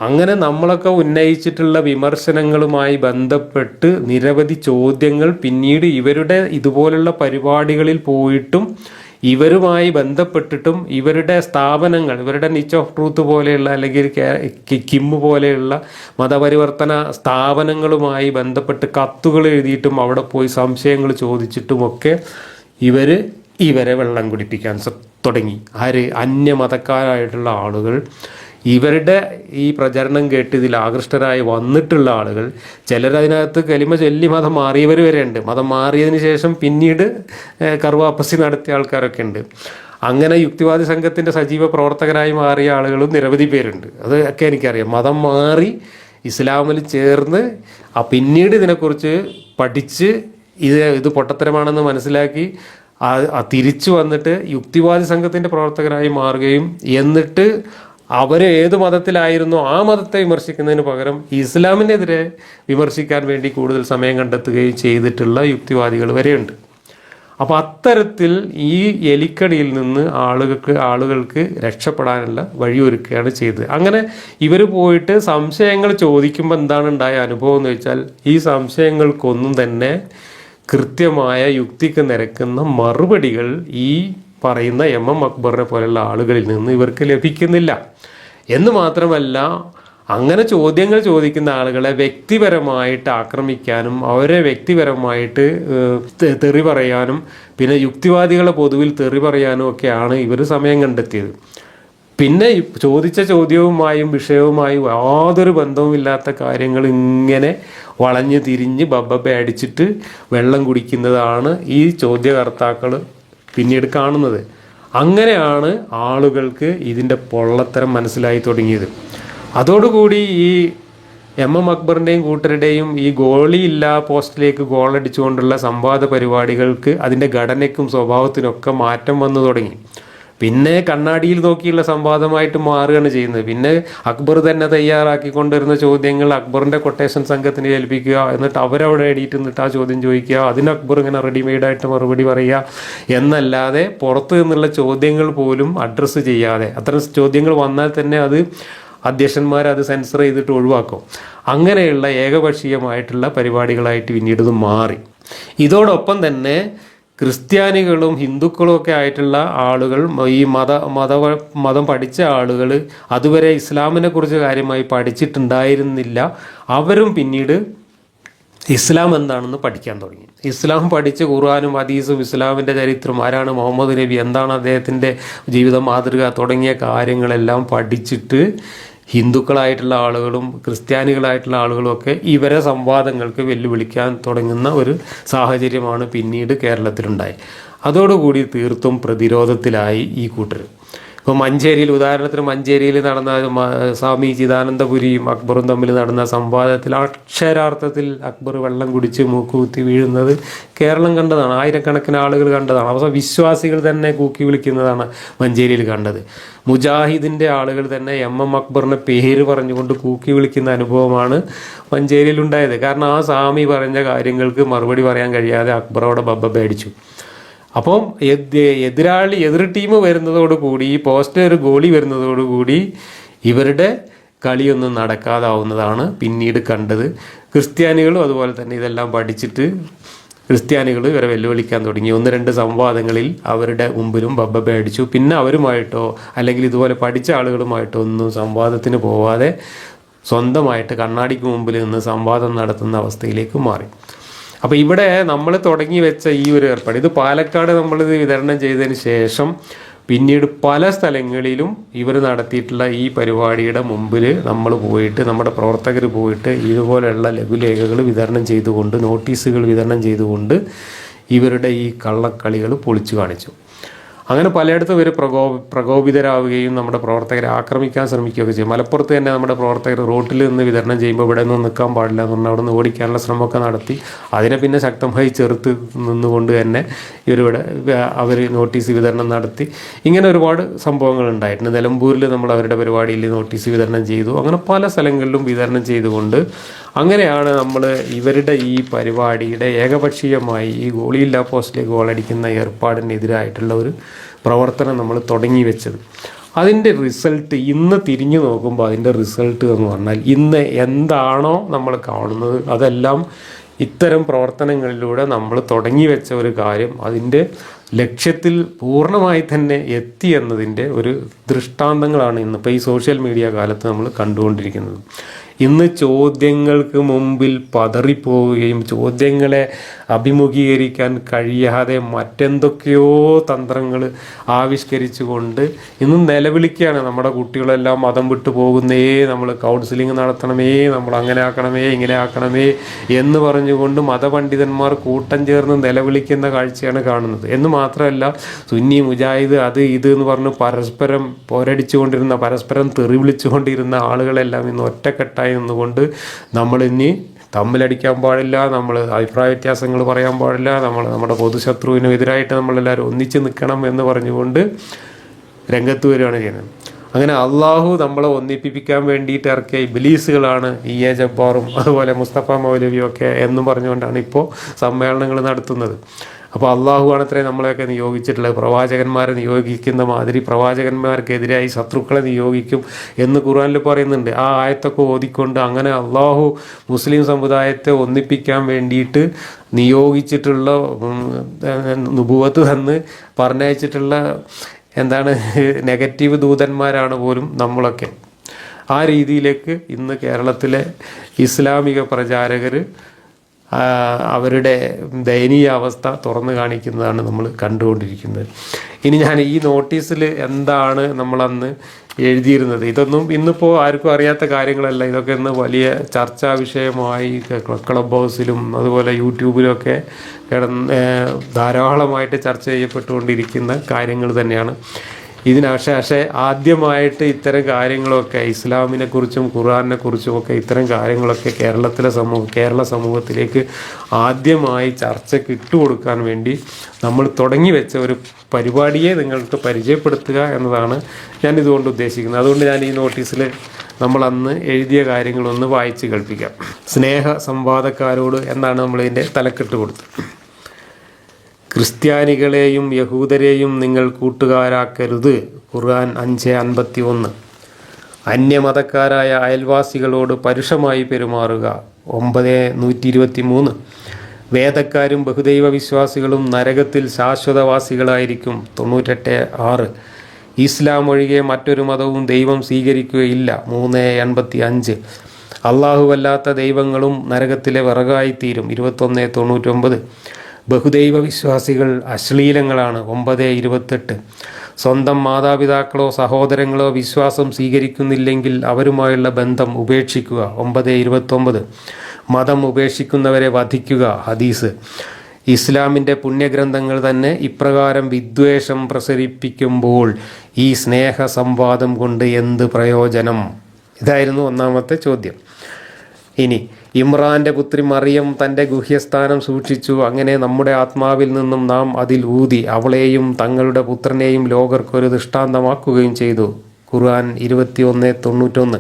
അങ്ങനെ നമ്മളൊക്കെ ഉന്നയിച്ചിട്ടുള്ള വിമർശനങ്ങളുമായി ബന്ധപ്പെട്ട് നിരവധി ചോദ്യങ്ങൾ പിന്നീട് ഇവരുടെ ഇതുപോലുള്ള പരിപാടികളിൽ പോയിട്ടും ഇവരുമായി ബന്ധപ്പെട്ടിട്ടും ഇവരുടെ സ്ഥാപനങ്ങൾ, ഇവരുടെ നിച്ച് ഓഫ് ട്രൂത്ത് പോലെയുള്ള അല്ലെങ്കിൽ കിമ്മ് പോലെയുള്ള മതപരിവർത്തന സ്ഥാപനങ്ങളുമായി ബന്ധപ്പെട്ട് കത്തുകൾ എഴുതിയിട്ടും അവിടെ പോയി സംശയങ്ങൾ ചോദിച്ചിട്ടുമൊക്കെ ഇവരെ വെള്ളം കുടിപ്പിക്കാൻ തുടങ്ങി. അന്യമതക്കാരായിട്ടുള്ള ആളുകൾ, ഇവരുടെ ഈ പ്രചരണം കേട്ട് ഇതിൽ ആകൃഷ്ടരായി വന്നിട്ടുള്ള ആളുകൾ, ചിലരതിനകത്ത് കലിമ ചൊല്ലി മതം മാറിയവർ വരെ ഉണ്ട്. മതം മാറിയതിന് ശേഷം പിന്നീട് കറുവാപ്പസി നടത്തിയ ആൾക്കാരൊക്കെ ഉണ്ട്. അങ്ങനെ യുക്തിവാദി സംഘത്തിൻ്റെ സജീവ പ്രവർത്തകരായി മാറിയ ആളുകളും നിരവധി പേരുണ്ട്. അതൊക്കെ എനിക്കറിയാം. മതം മാറി ഇസ്ലാമിൽ ചേർന്ന് പിന്നീട് ഇതിനെക്കുറിച്ച് പഠിച്ച് ഇത് പൊട്ടത്തരമാണെന്ന് മനസ്സിലാക്കി തിരിച്ചു വന്നിട്ട് യുക്തിവാദി സംഘത്തിൻ്റെ പ്രവർത്തകരായി മാറുകയും എന്നിട്ട് അവർ ഏത് മതത്തിലായിരുന്നോ ആ മതത്തെ വിമർശിക്കുന്നതിന് പകരം ഇസ്ലാമിനെതിരെ വിമർശിക്കാൻ വേണ്ടി കൂടുതൽ സമയം കണ്ടെത്തുകയും ചെയ്തിട്ടുള്ള യുക്തിവാദികൾ വരെയുണ്ട്. അപ്പോൾ അത്തരത്തിൽ ഈ എലിക്കണിയിൽ നിന്ന് ആളുകൾക്ക് രക്ഷപ്പെടാനുള്ള വഴിയൊരുക്കുകയാണ് ചെയ്തത്. അങ്ങനെ ഇവർ പോയിട്ട് സംശയങ്ങൾ ചോദിക്കുമ്പോൾ എന്താണ് ഉണ്ടായ അനുഭവം എന്ന് വെച്ചാൽ, ഈ സംശയങ്ങൾക്കൊന്നും തന്നെ കൃത്യമായ യുക്തിക്ക് നിരക്കുന്ന മറുപടികൾ ഈ പറയുന്ന MM അക്ബറിനെ പോലെയുള്ള ആളുകളിൽ നിന്ന് ഇവർക്ക് ലഭിക്കുന്നില്ല എന്ന് മാത്രമല്ല, അങ്ങനെ ചോദ്യങ്ങൾ ചോദിക്കുന്ന ആളുകളെ വ്യക്തിപരമായിട്ട് ആക്രമിക്കാനും അവരെ വ്യക്തിപരമായിട്ട് തെറി പറയാനും പിന്നെ യുക്തിവാദികളെ പൊതുവിൽ തെറി പറയാനും ഒക്കെയാണ് ഇവർ സമയം കണ്ടെത്തിയത്. പിന്നെ ചോദിച്ച ചോദ്യവുമായും വിഷയവുമായും യാതൊരു ബന്ധവുമില്ലാത്ത കാര്യങ്ങൾ ഇങ്ങനെ വളഞ്ഞു തിരിഞ്ഞ് ബബ്ബ അടിച്ചിട്ട് വെള്ളം കുടിക്കുന്നതാണ് ഈ ചോദ്യകർത്താക്കൾ പിന്നീട് കാണുന്നത്. അങ്ങനെയാണ് ആളുകൾക്ക് ഇതിൻ്റെ പൊള്ളത്തരം മനസ്സിലായി തുടങ്ങിയത്. അതോടുകൂടി ഈ MM അക്ബറിൻ്റെയും കൂട്ടരുടെയും ഈ ഗോളിയില്ല പോസ്റ്റിലേക്ക് ഗോളടിച്ചുകൊണ്ടുള്ള സംവാദ പരിപാടികൾക്ക് അതിൻ്റെ ഘടനയ്ക്കും സ്വഭാവത്തിനൊക്കെ മാറ്റം വന്നു തുടങ്ങി. പിന്നെ കണ്ണാടിയിൽ നോക്കിയുള്ള സംവാദമായിട്ട് മാറുകയാണ് ചെയ്യുന്നത്. പിന്നെ അക്ബർ തന്നെ തയ്യാറാക്കിക്കൊണ്ടിരുന്ന ചോദ്യങ്ങൾ അക്ബറിൻ്റെ കൊട്ടേഷൻ സംഘത്തിന് ഏൽപ്പിക്കുക, എന്നിട്ട് അവരവിടെ എഡിറ്റ് നിന്നിട്ട് ആ ചോദ്യം ചോദിക്കുക, അതിന് അക്ബർ ഇങ്ങനെ റെഡിമെയ്ഡായിട്ട് മറുപടി പറയുക എന്നല്ലാതെ പുറത്തു നിന്നുള്ള ചോദ്യങ്ങൾ പോലും അഡ്രസ്സ് ചെയ്യാതെ, അത്തരം ചോദ്യങ്ങൾ വന്നാൽ തന്നെ അത് അധ്യക്ഷന്മാർ അത് സെൻസർ ചെയ്തിട്ട് ഒഴിവാക്കും. അങ്ങനെയുള്ള ഏകപക്ഷീയമായിട്ടുള്ള പരിപാടികളായിട്ട് പിന്നീട് ഇത് മാറി. ഇതോടൊപ്പം തന്നെ ക്രിസ്ത്യാനികളും ഹിന്ദുക്കളും ഒക്കെ ആയിട്ടുള്ള ആളുകൾ, ഈ മതം പഠിച്ച ആളുകൾ അതുവരെ ഇസ്ലാമിനെ കുറിച്ച് കാര്യമായി പഠിച്ചിട്ടുണ്ടായിരുന്നില്ല. അവരും പിന്നീട് ഇസ്ലാം എന്താണെന്ന് പഠിക്കാൻ തുടങ്ങി. ഇസ്ലാം പഠിച്ച് ഖുർആനും ഹദീസും ഇസ്ലാമിൻ്റെ ചരിത്രം, ആരാണ് മുഹമ്മദ് നബി, എന്താണ് അദ്ദേഹത്തിൻ്റെ ജീവിത മാതൃക തുടങ്ങിയ കാര്യങ്ങളെല്ലാം പഠിച്ചിട്ട് ഹിന്ദുക്കളായിട്ടുള്ള ആളുകളും ക്രിസ്ത്യാനികളായിട്ടുള്ള ആളുകളും ഒക്കെ ഇവരെ സംവാദങ്ങൾക്ക് വെല്ലുവിളിക്കാൻ തുടങ്ങുന്ന ഒരു സാഹചര്യമാണ് പിന്നീട് കേരളത്തിലുണ്ടായി. അതോടുകൂടി തീർത്തും പ്രതിരോധത്തിലായി ഈ കൂട്ടർ. ഇപ്പോൾ മഞ്ചേരിയിൽ, ഉദാഹരണത്തിന് മഞ്ചേരിയിൽ നടന്ന സ്വാമി ചിദാനന്ദപുരിയും അക്ബറും തമ്മിൽ നടന്ന സംവാദത്തിൽ അക്ഷരാർത്ഥത്തിൽ അക്ബർ വെള്ളം കുടിച്ച് മൂക്കുകുത്തി വീഴുന്നത് കേരളം കണ്ടതാണ്, ആയിരക്കണക്കിന് ആളുകൾ കണ്ടതാണ്. അവസാനം വിശ്വാസികൾ തന്നെ കൂക്കി വിളിക്കുന്നതാണ് മഞ്ചേരിയിൽ കണ്ടത്. മുജാഹിദിൻ്റെ ആളുകൾ തന്നെ MM അക്ബറിൻ്റെ പേര് പറഞ്ഞുകൊണ്ട് കൂക്കി വിളിക്കുന്ന അനുഭവമാണ് മഞ്ചേരിയിൽ ഉണ്ടായത്. കാരണം ആ സ്വാമി പറഞ്ഞ കാര്യങ്ങൾക്ക് മറുപടി പറയാൻ കഴിയാതെ അക്ബർ അവിടെ ബബ്ബ അടിച്ചു. അപ്പം എതിർ ടീം വരുന്നതോടുകൂടി, ഈ പോസ്റ്റ് ഒരു ഗോളി വരുന്നതോടുകൂടി ഇവരുടെ കളിയൊന്നും നടക്കാതാവുന്നതാണ് പിന്നീട് കണ്ടത്. ക്രിസ്ത്യാനികളും അതുപോലെ തന്നെ ഇതെല്ലാം പഠിച്ചിട്ട് ക്രിസ്ത്യാനികൾ ഇവരെ വെല്ലുവിളിക്കാൻ തുടങ്ങി. 1-2 സംവാദങ്ങളിൽ അവരുടെ മുമ്പിലും ബബ്ബ അടിച്ചു. പിന്നെ അവരുമായിട്ടോ അല്ലെങ്കിൽ ഇതുപോലെ പഠിച്ച ആളുകളുമായിട്ടോ ഒന്നും സംവാദത്തിന് പോവാതെ സ്വന്തമായിട്ട് കണ്ണാടിക്ക് മുമ്പിൽ നിന്ന് സംവാദം നടത്തുന്ന അവസ്ഥയിലേക്ക് മാറി. അപ്പോൾ ഇവിടെ നമ്മൾ തുടങ്ങി വെച്ച ഈ ഒരു ഏർപ്പാട്, ഇത് പാലക്കാട് നമ്മളിത് വിതരണം ചെയ്തതിന് ശേഷം പിന്നീട് പല സ്ഥലങ്ങളിലും ഇവർ നടത്തിയിട്ടുള്ള ഈ പരിപാടിയുടെ മുമ്പിൽ നമ്മൾ പോയിട്ട്, നമ്മുടെ പ്രവർത്തകർ പോയിട്ട് ഇതുപോലെയുള്ള ലഘുലേഖകൾ വിതരണം ചെയ്തുകൊണ്ട്, നോട്ടീസുകൾ വിതരണം ചെയ്തുകൊണ്ട് ഇവരുടെ ഈ കള്ളക്കളികൾ പൊളിച്ചു കാണിച്ചു. അങ്ങനെ പലയിടത്തും ഇവർ പ്രകോപിതരാവുകയും നമ്മുടെ പ്രവർത്തകരെ ആക്രമിക്കാൻ ശ്രമിക്കുകയൊക്കെ ചെയ്യും. മലപ്പുറത്ത് തന്നെ നമ്മുടെ പ്രവർത്തകർ റോട്ടിൽ നിന്ന് വിതരണം ചെയ്യുമ്പോൾ ഇവിടെ നിന്ന് നിൽക്കാൻ പാടില്ല എന്ന് പറഞ്ഞാൽ അവിടെ നിന്ന് ഓടിക്കാനുള്ള ശ്രമമൊക്കെ നടത്തി. അതിനെ പിന്നെ ശക്തമായി ചെറുത്ത് നിന്നുകൊണ്ട് തന്നെ ഇവരിവിടെ അവർ നോട്ടീസ് വിതരണം നടത്തി. ഇങ്ങനെ ഒരുപാട് സംഭവങ്ങൾ ഉണ്ടായിട്ടുണ്ട്. നിലമ്പൂരിൽ നമ്മൾ അവരുടെ പരിപാടിയിൽ നോട്ടീസ് വിതരണം ചെയ്തു. അങ്ങനെ പല സ്ഥലങ്ങളിലും വിതരണം ചെയ്തുകൊണ്ട് അങ്ങനെയാണ് നമ്മൾ ഇവരുടെ ഈ പരിപാടിയുടെ ഏകപക്ഷീയമായി ഈ ഗോളിയില്ലാ പോസ്റ്റിലേക്ക് ഗോളടിക്കുന്ന ഏർപ്പാടിനെതിരായിട്ടുള്ള ഒരു പ്രവർത്തനം നമ്മൾ തുടങ്ങി വെച്ചത്. അതിൻ്റെ റിസൾട്ട് ഇന്ന് തിരിഞ്ഞു നോക്കുമ്പോൾ അതിൻ്റെ റിസൾട്ട് എന്ന് പറഞ്ഞാൽ ഇന്ന് എന്താണോ നമ്മൾ കാണുന്നത് അതെല്ലാം ഇത്തരം പ്രവർത്തനങ്ങളിലൂടെ നമ്മൾ തുടങ്ങി വെച്ച ഒരു കാര്യം അതിൻ്റെ ലക്ഷ്യത്തിൽ പൂർണ്ണമായി തന്നെ എത്തി എന്നതിൻ്റെ ഒരു ദൃഷ്ടാന്തങ്ങളാണ് ഇന്നിപ്പോൾ ഈ സോഷ്യൽ മീഡിയ കാലത്ത് നമ്മൾ കണ്ടുകൊണ്ടിരിക്കുന്നത്. ഇന്ന് ചോദ്യങ്ങൾക്ക് മുമ്പിൽ പതറിപ്പോവുകയും ചോദ്യങ്ങളെ അഭിമുഖീകരിക്കാൻ കഴിയാതെ മറ്റെന്തൊക്കെയോ തന്ത്രങ്ങൾ ആവിഷ്കരിച്ചുകൊണ്ട് ഇന്ന് നിലവിളിക്കുകയാണ്. നമ്മുടെ കുട്ടികളെല്ലാം മതം വിട്ടു പോകുന്നേ, നമ്മൾ കൗൺസിലിംഗ് നടത്തണമേ, നമ്മൾ അങ്ങനെ ആക്കണമേ, ഇങ്ങനെ ആക്കണമേ എന്ന് പറഞ്ഞുകൊണ്ട് മതപണ്ഡിതന്മാർ കൂട്ടം ചേർന്ന് നിലവിളിക്കുന്ന കാഴ്ചയാണ് കാണുന്നത്. എന്ന് മാത്രമല്ല, സുന്നി മുജാഹിദ് അത് ഇത് എന്ന് പറഞ്ഞ് പരസ്പരം പോരടിച്ചുകൊണ്ടിരുന്ന, പരസ്പരം തെറി വിളിച്ചുകൊണ്ടിരുന്ന ആളുകളെല്ലാം ഇന്ന് ഒറ്റക്കെട്ടായി നിന്നുകൊണ്ട് നമ്മളിനി തമ്മിലടിക്കാൻ പാടില്ല, നമ്മൾ അഭിപ്രായ വ്യത്യാസങ്ങൾ പറയാൻ പാടില്ല, നമ്മുടെ പൊതുശത്രുവിനും എതിരായിട്ട് നമ്മളെല്ലാവരും ഒന്നിച്ച് നിൽക്കണം എന്ന് പറഞ്ഞുകൊണ്ട് രംഗത്ത് വരികയാണ് ചെയ്യുന്നത്. അങ്ങനെ അള്ളാഹു നമ്മളെ ഒന്നിപ്പിക്കാൻ വേണ്ടിയിട്ട് ഇറക്കിയ ഇബ്ലീസുകളാണ് EA ജബ്ബാറും അതുപോലെ മുസ്തഫ മൗലവിയും ഒക്കെ എന്നും പറഞ്ഞുകൊണ്ടാണ് ഇപ്പോൾ സമ്മേളനങ്ങൾ നടത്തുന്നത്. അപ്പോൾ അള്ളാഹു ആണത്രേ നമ്മളെയൊക്കെ നിയോഗിച്ചിട്ടുള്ളത്. പ്രവാചകന്മാരെ നിയോഗിക്കുന്ന മാതിരി പ്രവാചകന്മാർക്കെതിരായി ശത്രുക്കളെ നിയോഗിക്കും എന്ന് ഖുർആനിൽ പറയുന്നുണ്ട്. ആ ആയത്തൊക്കെ ഓതിക്കൊണ്ട് അങ്ങനെ അള്ളാഹു മുസ്ലിം സമുദായത്തെ ഒന്നിപ്പിക്കാൻ വേണ്ടിയിട്ട് നിയോഗിച്ചിട്ടുള്ള നുബുവത്ത് തന്ന് പറഞ്ഞയച്ചിട്ടുള്ള നെഗറ്റീവ് ദൂതന്മാരാണ് പോലും നമ്മളൊക്കെ. ആ രീതിയിലേക്ക് ഇന്ന് കേരളത്തിലെ ഇസ്ലാമിക പ്രചാരകർ അവരുടെ ദയനീയ അവസ്ഥ തുറന്നു കാണിക്കുന്നതാണ് നമ്മൾ കണ്ടുകൊണ്ടിരിക്കുന്നത്. ഇനി ഞാൻ ഈ നോട്ടീസിൽ എന്താണ് നമ്മളന്ന് എഴുതിയിരുന്നത്, ഇതൊന്നും ഇന്നിപ്പോൾ ആർക്കും അറിയാത്ത കാര്യങ്ങളല്ല. ഇതൊക്കെ ഇന്ന് വലിയ ചർച്ചാ വിഷയമായി ക്ലബ് ഹൗസിലും അതുപോലെ യൂട്യൂബിലൊക്കെ ധാരാളമായിട്ട് ചർച്ച ചെയ്യപ്പെട്ടുകൊണ്ടിരിക്കുന്ന കാര്യങ്ങൾ തന്നെയാണ്. പക്ഷേ ആദ്യമായിട്ട് ഇത്തരം കാര്യങ്ങളൊക്കെ ഇസ്ലാമിനെക്കുറിച്ചും ഖുർആനെക്കുറിച്ചും ഒക്കെ ഇത്തരം കാര്യങ്ങളൊക്കെ കേരള സമൂഹത്തിലേക്ക് ആദ്യമായി ചർച്ചയ്ക്ക് ഇട്ടുകൊടുക്കാൻ വേണ്ടി നമ്മൾ തുടങ്ങി വെച്ച ഒരു പരിപാടിയെ നിങ്ങൾക്ക് പരിചയപ്പെടുത്തുക എന്നതാണ് ഞാൻ ഇതുകൊണ്ട് ഉദ്ദേശിക്കുന്നത്. അതുകൊണ്ട് ഞാൻ ഈ നോട്ടീസിൽ നമ്മൾ അന്ന് എഴുതിയ കാര്യങ്ങളൊന്ന് വായിച്ച് കേൾപ്പിക്കാം. സ്നേഹ സംവാദക്കാരോട് എന്നാണ് നമ്മളിതിൻ്റെ തലക്കെട്ട് കൊടുത്തത്. ക്രിസ്ത്യാനികളെയും യഹൂദരെയും നിങ്ങൾ കൂട്ടുകാരാക്കരുത്. ഖുർആൻ 5:51. അന്യമതക്കാരായ അയൽവാസികളോട് പരുഷമായി പെരുമാറുക. 9:123. വേദക്കാരും ബഹുദൈവ വിശ്വാസികളും നരകത്തിൽ ശാശ്വതവാസികളായിരിക്കും. 98:6. ഇസ്ലാം ഒഴികെ മറ്റൊരു മതവും ദൈവം സ്വീകരിക്കുകയില്ല. 3:85. അല്ലാഹുവല്ലാത്ത ദൈവങ്ങളും നരകത്തിലെ വിറകായിത്തീരും. 21:99. ബഹുദൈവ വിശ്വാസികൾ അശ്ലീലങ്ങളാണ്. 9:28. സ്വന്തം മാതാപിതാക്കളോ സഹോദരങ്ങളോ വിശ്വാസം സ്വീകരിക്കുന്നില്ലെങ്കിൽ അവരുമായുള്ള ബന്ധം ഉപേക്ഷിക്കുക. 9:29. മതം ഉപേക്ഷിക്കുന്നവരെ വധിക്കുക. ഹദീസ്. ഇസ്ലാമിൻ്റെ പുണ്യഗ്രന്ഥങ്ങൾ തന്നെ ഇപ്രകാരം വിദ്വേഷം പ്രസരിപ്പിക്കുമ്പോൾ ഈ സ്നേഹ സംവാദം കൊണ്ട് എന്ത് പ്രയോജനം? ഇതായിരുന്നു ഒന്നാമത്തെ ചോദ്യം. ഇനി ഇമ്രാൻ്റെ പുത്രി മറിയം തൻ്റെ ഗുഹ്യസ്ഥാനം സൂക്ഷിച്ചു. അങ്ങനെ നമ്മുടെ ആത്മാവിൽ നിന്നും നാം അതിൽ ഊതി അവളെയും തങ്ങളുടെ പുത്രനെയും ലോകർക്കൊരു ദൃഷ്ടാന്തമാക്കുകയും ചെയ്തു. ഖുർആൻ 21:91.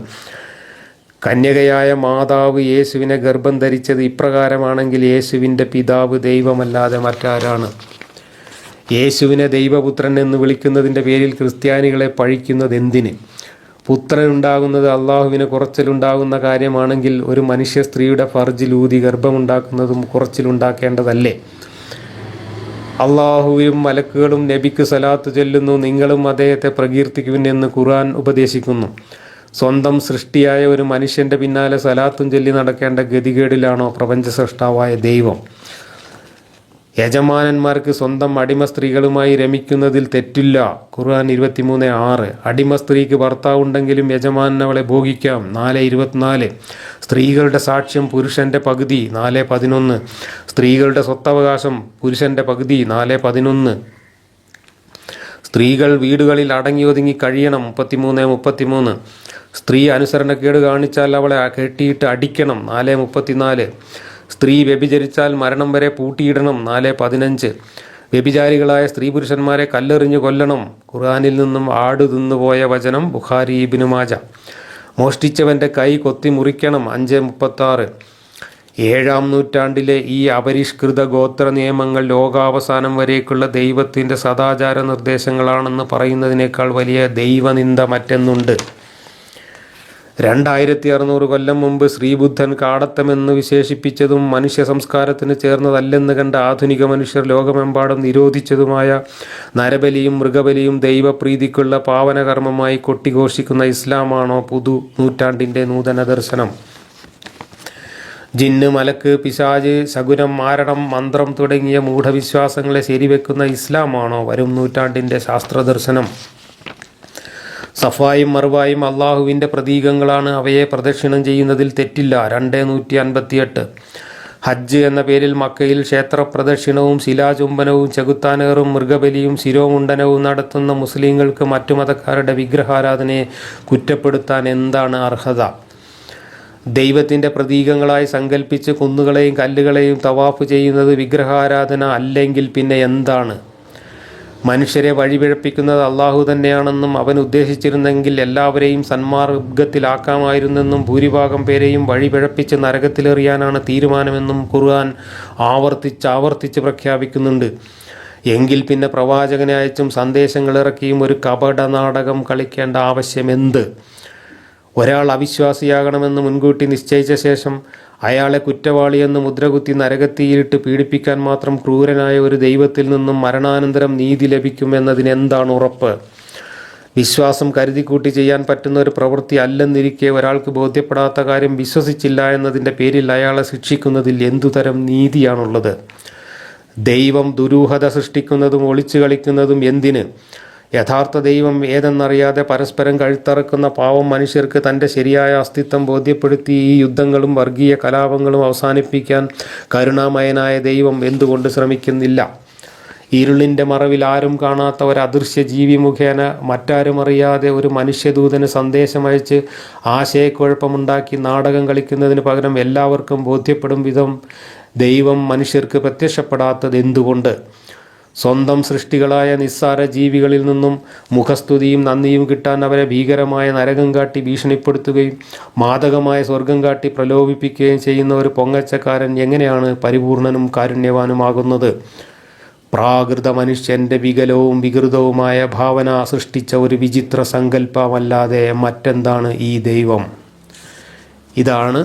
കന്യകയായ മാതാവ് യേശുവിനെ ഗർഭം ധരിച്ചത് ഇപ്രകാരമാണെങ്കിൽ യേശുവിൻ്റെ പിതാവ് ദൈവമല്ലാതെ മറ്റാരാണ്? യേശുവിനെ ദൈവപുത്രൻ എന്ന് വിളിക്കുന്നതിൻ്റെ പേരിൽ ക്രിസ്ത്യാനികളെ പഴിക്കുന്നത് എന്തിന്? പുത്രൻ ഉണ്ടാകുന്നത് അള്ളാഹുവിന് കുറച്ചിലുണ്ടാകുന്ന കാര്യമാണെങ്കിൽ ഒരു മനുഷ്യ സ്ത്രീയുടെ ഫർജിലൂതി ഗർഭമുണ്ടാക്കുന്നതും കുറച്ചിലുണ്ടാക്കേണ്ടതല്ലേ? അള്ളാഹുവും മലക്കുകളും നബിക്ക് സലാത്ത് ചൊല്ലുന്നു, നിങ്ങളും അദ്ദേഹത്തെ പ്രകീർത്തിക്കുവിൻ എന്ന് ഖുർആൻ ഉപദേശിക്കുന്നു. സ്വന്തം സൃഷ്ടിയായ ഒരു മനുഷ്യൻ്റെ പിന്നാലെ സലാത്തും ചൊല്ലി നടക്കേണ്ട ഗതികേടിലാണോ പ്രപഞ്ച സൃഷ്ടാവായ ദൈവം? യജമാനന്മാർക്ക് സ്വന്തം അടിമ സ്ത്രീകളുമായി രമിക്കുന്നതിൽ തെറ്റില്ല. ഖുർആൻ 23:6. അടിമ സ്ത്രീക്ക് ഭർത്താവുണ്ടെങ്കിലും യജമാനൻ അവളെ ഭോഗിക്കാം. 4:24. സ്ത്രീകളുടെ സാക്ഷ്യം പുരുഷൻ്റെ പകുതി. 4:11. സ്ത്രീകളുടെ സ്വത്തവകാശം പുരുഷൻ്റെ പകുതി. 4:11. സ്ത്രീകൾ വീടുകളിൽ അടങ്ങി ഒതുങ്ങി കഴിയണം. 33:33. സ്ത്രീ അനുസരണക്കേട് കാണിച്ചാൽ അവളെ കെട്ടിയിട്ട് അടിക്കണം. 4:34. സ്ത്രീ വ്യഭിചരിച്ചാൽ മരണം വരെ പൂട്ടിയിടണം. 4:15. വ്യഭിചാരികളായ സ്ത്രീ പുരുഷന്മാരെ കല്ലെറിഞ്ഞ് കൊല്ലണം. ഖുർആനിൽ നിന്നും ആട് തിന്നുപോയ വചനം. ബുഖാരി, ഇബ്നു മാജ. മോഷ്ടിച്ചവൻ്റെ കൈ കൊത്തി മുറിക്കണം. 5:36. 7-ാം നൂറ്റാണ്ടിലെ ഈ അപരിഷ്കൃത ഗോത്ര നിയമങ്ങൾ ലോകാവസാനം വരേക്കുള്ള ദൈവത്തിൻ്റെ സദാചാര നിർദ്ദേശങ്ങളാണെന്ന് പറയുന്നതിനേക്കാൾ വലിയ ദൈവനിന്ദ മറ്റൊന്നുണ്ട്? 2600 കൊല്ലം മുമ്പ് ശ്രീബുദ്ധൻ കാടത്തമെന്ന് വിശേഷിപ്പിച്ചതും മനുഷ്യ സംസ്കാരത്തിന് ചേർന്നതല്ലെന്ന് കണ്ട ആധുനിക മനുഷ്യർ ലോകമെമ്പാടും നിരോധിച്ചതുമായ നരബലിയും മൃഗബലിയും ദൈവപ്രീതിക്കുള്ള പാവനകർമ്മമായി കൊട്ടിഘോഷിക്കുന്ന ഇസ്ലാമാണോ പുതു നൂറ്റാണ്ടിൻ്റെ നൂതന ദർശനം? ജിന്ന്, മലക്ക്, പിശാച്, ശകുനം, മാരണം, മന്ത്രം തുടങ്ങിയ മൂഢവിശ്വാസങ്ങളെ ശരിവെക്കുന്ന ഇസ്ലാമാണോ വരും നൂറ്റാണ്ടിൻ്റെ ശാസ്ത്രദർശനം? സഫായും മറുവായും അള്ളാഹുവിൻ്റെ പ്രതീകങ്ങളാണ്. അവയെ പ്രദക്ഷിണം ചെയ്യുന്നതിൽ തെറ്റില്ല. 2:158. ഹജ്ജ് എന്ന പേരിൽ മക്കയിൽ ക്ഷേത്ര പ്രദക്ഷിണവും ശിലാചുംബനവും ചെകുത്താനേറും മൃഗബലിയും ശിരോമുണ്ടനവും നടത്തുന്ന മുസ്ലിങ്ങൾക്ക് മറ്റു മതക്കാരുടെ വിഗ്രഹാരാധനയെ കുറ്റപ്പെടുത്താൻ എന്താണ് അർഹത? ദൈവത്തിൻ്റെ പ്രതീകങ്ങളായി സങ്കല്പിച്ച് കുന്നുകളെയും കല്ലുകളെയും തവാഫ് ചെയ്യുന്നത് വിഗ്രഹാരാധന അല്ലെങ്കിൽ പിന്നെ എന്താണ്? മനുഷ്യരെ വഴിപിഴപ്പിക്കുന്നത് അള്ളാഹു തന്നെയാണെന്നും അവൻ ഉദ്ദേശിച്ചിരുന്നെങ്കിൽ എല്ലാവരെയും സന്മാർഗത്തിലാക്കാമായിരുന്നെന്നും ഭൂരിഭാഗം പേരെയും വഴിപിഴപ്പിച്ച് നരകത്തിലെറിയാനാണ് തീരുമാനമെന്നും ഖുർആൻ ആവർത്തിച്ച് പ്രഖ്യാപിക്കുന്നുണ്ട്. എങ്കിൽ പിന്നെ പ്രവാചകനെ അയച്ചും സന്ദേശങ്ങൾ ഇറക്കിയും ഒരു കപട നാടകം കളിക്കേണ്ട ആവശ്യമെന്ത്? ഒരാൾ അവിശ്വാസിയാകണമെന്ന് മുൻകൂട്ടി നിശ്ചയിച്ച ശേഷം അയാളെ കുറ്റവാളിയെന്ന് മുദ്രകുത്തി നരകത്തിയിട്ട് പീഡിപ്പിക്കാൻ മാത്രം ക്രൂരനായ ഒരു ദൈവത്തിൽ നിന്നും മരണാനന്തരം നീതി ലഭിക്കുമെന്നതിന് എന്താണ് ഉറപ്പ്? വിശ്വാസം കരുതിക്കൂട്ടി ചെയ്യാൻ പറ്റുന്ന ഒരു പ്രവൃത്തി അല്ലെന്നിരിക്കെ ഒരാൾക്ക് ബോധ്യപ്പെടാത്ത കാര്യം വിശ്വസിച്ചില്ല എന്നതിൻ്റെ പേരിൽ അയാളെ ശിക്ഷിക്കുന്നതിൽ എന്തുതരം നീതിയാണുള്ളത്? ദൈവം ദുരൂഹത സൃഷ്ടിക്കുന്നതും ഒളിച്ചു കളിക്കുന്നതും എന്തിന്? യഥാർത്ഥ ദൈവം ഏതെന്നറിയാതെ പരസ്പരം കഴുത്തറക്കുന്ന പാവം മനുഷ്യർക്ക് തൻ്റെ ശരിയായ അസ്തിത്വം ബോധ്യപ്പെടുത്തി ഈ യുദ്ധങ്ങളും വർഗീയ കലാപങ്ങളും അവസാനിപ്പിക്കാൻ കരുണാമയനായ ദൈവം എന്തുകൊണ്ട് ശ്രമിക്കുന്നില്ല? ഇരുളിൻ്റെ മറവിൽ ആരും കാണാത്ത ഒരു അദൃശ്യ ജീവി മുഖേന മറ്റാരും അറിയാതെ ഒരു മനുഷ്യദൂതന് സന്ദേശമയച്ച് ആശയക്കുഴപ്പമുണ്ടാക്കി നാടകം കളിക്കുന്നതിന് പകരം എല്ലാവർക്കും ബോധ്യപ്പെടും വിധം ദൈവം മനുഷ്യർക്ക് പ്രത്യക്ഷപ്പെടാത്തത് എന്തുകൊണ്ട്? സ്വന്തം സൃഷ്ടികളായ നിസ്സാര ജീവികളിൽ നിന്നും മുഖസ്തുതിയും നന്ദിയും കിട്ടാൻ അവരെ ഭീകരമായ നരകം കാട്ടി ഭീഷണിപ്പെടുത്തുകയും മാദകമായ സ്വർഗം കാട്ടി പ്രലോഭിപ്പിക്കുകയും ചെയ്യുന്ന ഒരു പൊങ്ങച്ചക്കാരൻ എങ്ങനെയാണ് പരിപൂർണനും കാരുണ്യവാനുമാകുന്നത്? പ്രാകൃത മനുഷ്യൻ്റെ വികലവും വികൃതവുമായ ഭാവന സൃഷ്ടിച്ച ഒരു വിചിത്ര സങ്കല്പമല്ലാതെ മറ്റെന്താണ് ഈ ദൈവം? ഇതാണ്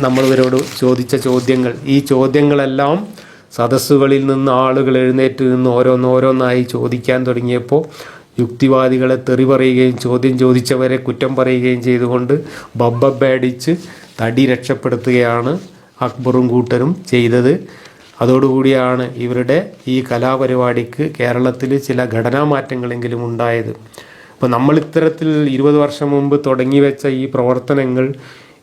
നമ്മളിവരോട് ചോദിച്ച ചോദ്യങ്ങൾ. ഈ ചോദ്യങ്ങളെല്ലാം സദസ്സുകളിൽ നിന്ന് ആളുകൾ എഴുന്നേറ്റ് നിന്ന് ഓരോന്നോരോന്നായി ചോദിക്കാൻ തുടങ്ങിയപ്പോൾ യുക്തിവാദികളെ തെറി പറയുകയും ചോദ്യം ചോദിച്ചവരെ കുറ്റം പറയുകയും ചെയ്തുകൊണ്ട് ബബ്ബടിച്ച് തടി രക്ഷപ്പെടുത്തുകയാണ് അക്ബറും കൂട്ടരും ചെയ്തത്. അതോടുകൂടിയാണ് ഇവരുടെ ഈ കലാപരിപാടിക്ക് കേരളത്തിൽ ചില ഘടനാമാറ്റങ്ങളെങ്കിലും ഉണ്ടായത്. അപ്പോൾ നമ്മൾ ഇത്തരത്തിൽ 20 വർഷം മുമ്പ് തുടങ്ങി വെച്ച ഈ പ്രവർത്തനങ്ങൾ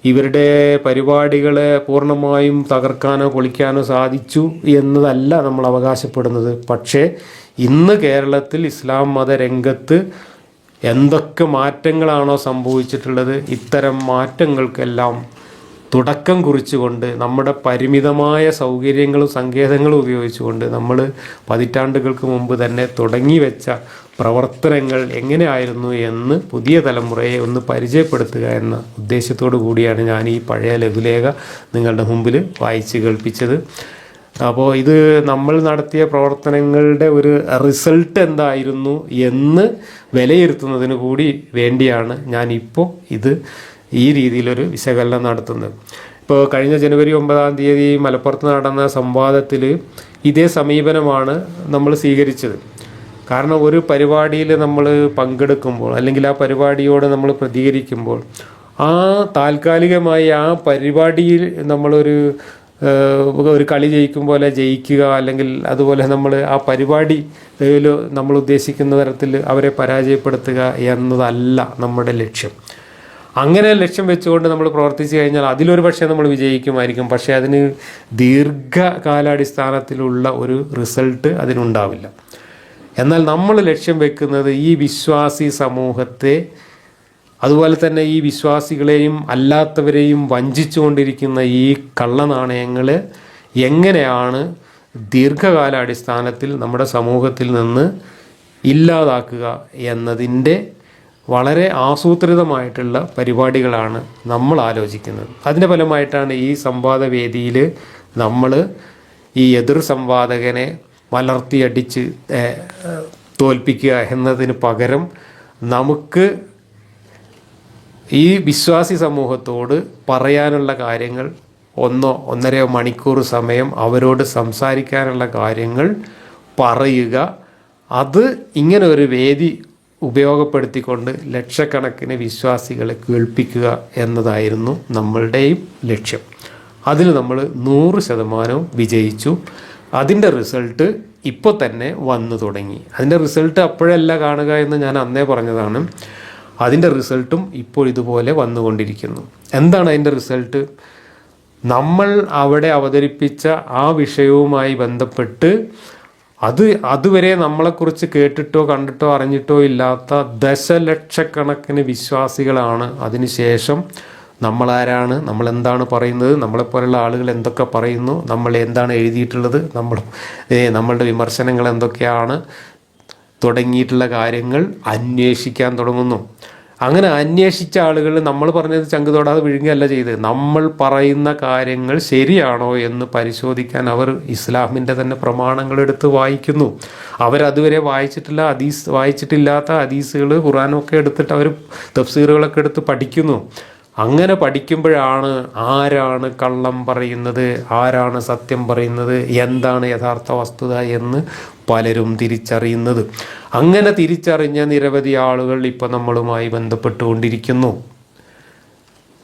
ഇവരുടെ പരിപാടികളെ പൂർണ്ണമായും തകർക്കാനോ പൊളിക്കാനോ സാധിച്ചു എന്നതല്ല നമ്മൾ അവകാശപ്പെടുന്നത്. പക്ഷേ ഇന്ന് കേരളത്തിൽ ഇസ്ലാം മതരംഗത്ത് എന്തൊക്കെ മാറ്റങ്ങളാണോ സംഭവിച്ചിട്ടുള്ളത്, ഇത്തരം മാറ്റങ്ങൾക്കെല്ലാം തുടക്കം കുറിച്ചുകൊണ്ട് നമ്മുടെ പരിമിതമായ സൗകര്യങ്ങളും സങ്കേതങ്ങളും ഉപയോഗിച്ചുകൊണ്ട് നമ്മൾ പതിറ്റാണ്ടുകൾക്ക് മുമ്പ് തന്നെ തുടങ്ങി വെച്ച പ്രവർത്തനങ്ങൾ എങ്ങനെയായിരുന്നു എന്ന് പുതിയ തലമുറയെ ഒന്ന് പരിചയപ്പെടുത്തുക എന്ന ഉദ്ദേശത്തോടു കൂടിയാണ് ഞാൻ ഈ പഴയ ലഘുലേഖ നിങ്ങളുടെ മുമ്പിൽ വായിച്ച് കേൾപ്പിച്ചത്. അപ്പോൾ ഇത് നമ്മൾ നടത്തിയ പ്രവർത്തനങ്ങളുടെ ഒരു റിസൾട്ട് എന്തായിരുന്നു എന്ന് വിലയിരുത്തുന്നതിന് കൂടി വേണ്ടിയാണ് ഞാനിപ്പോൾ ഇത് ഈ രീതിയിലൊരു വിശകലനം നടത്തുന്നത്. ഇപ്പോൾ കഴിഞ്ഞ ജനുവരി 9-ാം തീയതി മലപ്പുറത്ത് നടന്ന സംവാദത്തിൽ ഇതേ സമീപനമാണ് നമ്മൾ സ്വീകരിച്ചത്. കാരണം ഒരു പരിപാടിയിൽ നമ്മൾ പങ്കെടുക്കുമ്പോൾ അല്ലെങ്കിൽ ആ പരിപാടിയോട് നമ്മൾ പ്രതികരിക്കുമ്പോൾ ആ താൽക്കാലികമായി ആ പരിപാടിയിൽ നമ്മളൊരു കളി ജയിക്കും പോലെ ജയിക്കുക, അല്ലെങ്കിൽ അതുപോലെ നമ്മൾ ആ പരിപാടി നമ്മൾ ഉദ്ദേശിക്കുന്ന തരത്തിൽ അവരെ പരാജയപ്പെടുത്തുക എന്നതല്ല നമ്മുടെ ലക്ഷ്യം. അങ്ങനെ ലക്ഷ്യം വെച്ചുകൊണ്ട് നമ്മൾ പ്രവർത്തിച്ചു കഴിഞ്ഞാൽ അതിലൊരു പക്ഷേ നമ്മൾ വിജയിക്കുമായിരിക്കും, പക്ഷേ അതിന് ദീർഘകാലാടിസ്ഥാനത്തിലുള്ള ഒരു റിസൾട്ട് അതിനുണ്ടാവില്ല. എന്നാൽ നമ്മൾ ലക്ഷ്യം വെക്കുന്നത് ഈ വിശ്വാസി സമൂഹത്തെ, അതുപോലെ തന്നെ ഈ വിശ്വാസികളെയും അല്ലാത്തവരെയും വഞ്ചിച്ചുകൊണ്ടിരിക്കുന്ന ഈ കള്ളനാണയങ്ങൾ എങ്ങനെയാണ് ദീർഘകാലാടിസ്ഥാനത്തിൽ നമ്മുടെ സമൂഹത്തിൽ നിന്ന് ഇല്ലാതാക്കുക എന്നതിൻ്റെ വളരെ ആസൂത്രിതമായിട്ടുള്ള പരിപാടികളാണ് നമ്മൾ ആലോചിക്കുന്നത്. അതിൻ്റെ ഫലമായിട്ടാണ് ഈ സംവാദവേദിയിൽ നമ്മൾ ഈ എതിർ സംവാദകനെ വളർത്തിയടിച്ച് തോൽപ്പിക്കുക എന്നതിന് പകരം നമുക്ക് ഈ വിശ്വാസി സമൂഹത്തോട് പറയാനുള്ള കാര്യങ്ങൾ 1-1.5 മണിക്കൂർ സമയം അവരോട് സംസാരിക്കാനുള്ള കാര്യങ്ങൾ പറയുക, അത് ഇങ്ങനെ ഒരു വേദി ഉപയോഗപ്പെടുത്തിക്കൊണ്ട് ലക്ഷക്കണക്കിന് വിശ്വാസികളെ കേൾപ്പിക്കുക എന്നതായിരുന്നു നമ്മളുടെയും ലക്ഷ്യം. അതിൽ നമ്മൾ 100% വിജയിച്ചു. അതിൻ്റെ റിസൾട്ട് ഇപ്പോൾ തന്നെ വന്നു തുടങ്ങി. അതിൻ്റെ റിസൾട്ട് അപ്പോഴല്ല കാണുക എന്ന് ഞാൻ അന്നേ പറഞ്ഞതാണ്. അതിൻ്റെ റിസൾട്ടും ഇപ്പോൾ ഇതുപോലെ വന്നുകൊണ്ടിരിക്കുന്നു. എന്താണ് അതിൻ്റെ റിസൾട്ട്? നമ്മൾ അവിടെ അവതരിപ്പിച്ച ആ വിഷയവുമായി ബന്ധപ്പെട്ട് അതുവരെ നമ്മളെക്കുറിച്ച് കേട്ടിട്ടോ കണ്ടിട്ടോ അറിഞ്ഞിട്ടോ ഇല്ലാത്ത ദശലക്ഷക്കണക്കിന് വിശ്വാസികളാണ് അതിനുശേഷം നമ്മളാരാണ്, നമ്മളെന്താണ് പറയുന്നത്, നമ്മളെപ്പോലുള്ള ആളുകൾ എന്തൊക്കെ പറയുന്നു, നമ്മൾ എന്താണ് എഴുതിയിട്ടുള്ളത്, നമ്മളുടെ വിമർശനങ്ങൾ എന്തൊക്കെയാണ് തുടങ്ങിയിട്ടുള്ള കാര്യങ്ങൾ അന്വേഷിക്കാൻ തുടങ്ങുന്നു. അങ്ങനെ അന്വേഷിച്ച ആളുകൾ നമ്മൾ പറഞ്ഞത് ചങ്ക് തൊടാതെ വിഴുങ്ങുകയല്ല ചെയ്ത്, നമ്മൾ പറയുന്ന കാര്യങ്ങൾ ശരിയാണോ എന്ന് പരിശോധിക്കാൻ അവർ ഇസ്ലാമിൻ്റെ തന്നെ പ്രമാണങ്ങളെടുത്ത് വായിക്കുന്നു. അവരതുവരെ വായിച്ചിട്ടില്ലാത്ത ഹദീസുകൾ, ഖുർആനൊക്കെ എടുത്തിട്ട് അവർ തഫ്സീറുകളൊക്കെ എടുത്ത് പഠിക്കുന്നു. അങ്ങനെ പഠിക്കുമ്പോഴാണ് ആരാണ് കള്ളം പറയുന്നത്, ആരാണ് സത്യം പറയുന്നത്, എന്താണ് യഥാർത്ഥ വസ്തുത എന്ന് പലരും തിരിച്ചറിയുന്നത്. അങ്ങനെ തിരിച്ചറിഞ്ഞ നിരവധി ആളുകൾ ഇപ്പം നമ്മളുമായി ബന്ധപ്പെട്ടുകൊണ്ടിരിക്കുന്നു.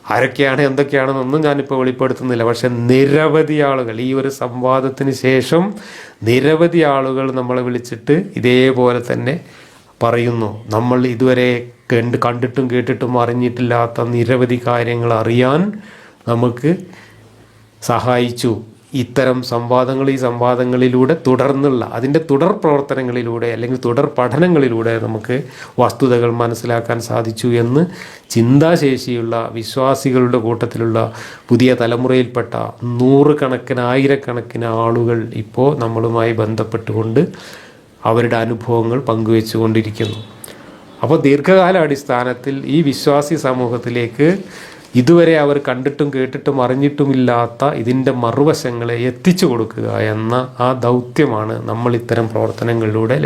ആരൊക്കെയാണ് എന്തൊക്കെയാണെന്നൊന്നും ഞാനിപ്പോൾ വെളിപ്പെടുത്തുന്നില്ല. പക്ഷെ നിരവധി ആളുകൾ ഈ ഒരു സംവാദത്തിന് ശേഷം നിരവധി ആളുകൾ നമ്മളെ വിളിച്ചിട്ട് ഇതേപോലെ തന്നെ പറയുന്നു. നമ്മൾ ഇതുവരെ കണ്ടിട്ടും കേട്ടിട്ടും അറിഞ്ഞിട്ടില്ലാത്ത നിരവധി കാര്യങ്ങൾ അറിയാൻ നമുക്ക് സഹായിച്ചു ഇത്തരം സംവാദങ്ങൾ. ഈ സംവാദങ്ങളിലൂടെ തുടർന്നുള്ള അതിൻ്റെ തുടർ പ്രവർത്തനങ്ങളിലൂടെ അല്ലെങ്കിൽ തുടർ പഠനങ്ങളിലൂടെ നമുക്ക് വസ്തുതകൾ മനസ്സിലാക്കാൻ സാധിച്ചു എന്ന് ചിന്താശേഷിയുള്ള വിശ്വാസികളുടെ കൂട്ടത്തിലുള്ള പുതിയ തലമുറയിൽപ്പെട്ട 100 ആയിരക്കണക്കിന് ആളുകൾ ഇപ്പോൾ നമ്മളുമായി ബന്ധപ്പെട്ടുകൊണ്ട് അവരുടെ അനുഭവങ്ങൾ പങ്കുവെച്ചുകൊണ്ടിരിക്കുന്നു. അപ്പോൾ ദീർഘകാലാടിസ്ഥാനത്തിൽ ഈ വിശ്വാസി സമൂഹത്തിലേക്ക് ഇതുവരെ അവർ കണ്ടിട്ടും കേട്ടിട്ടും അറിഞ്ഞിട്ടുമില്ലാത്ത ഇതിൻ്റെ മറുവശങ്ങളെ എത്തിച്ചു കൊടുക്കുക എന്ന ആ ദൗത്യമാണ് നമ്മൾ ഇത്തരം പ്രവർത്തനങ്ങളിലൂടെ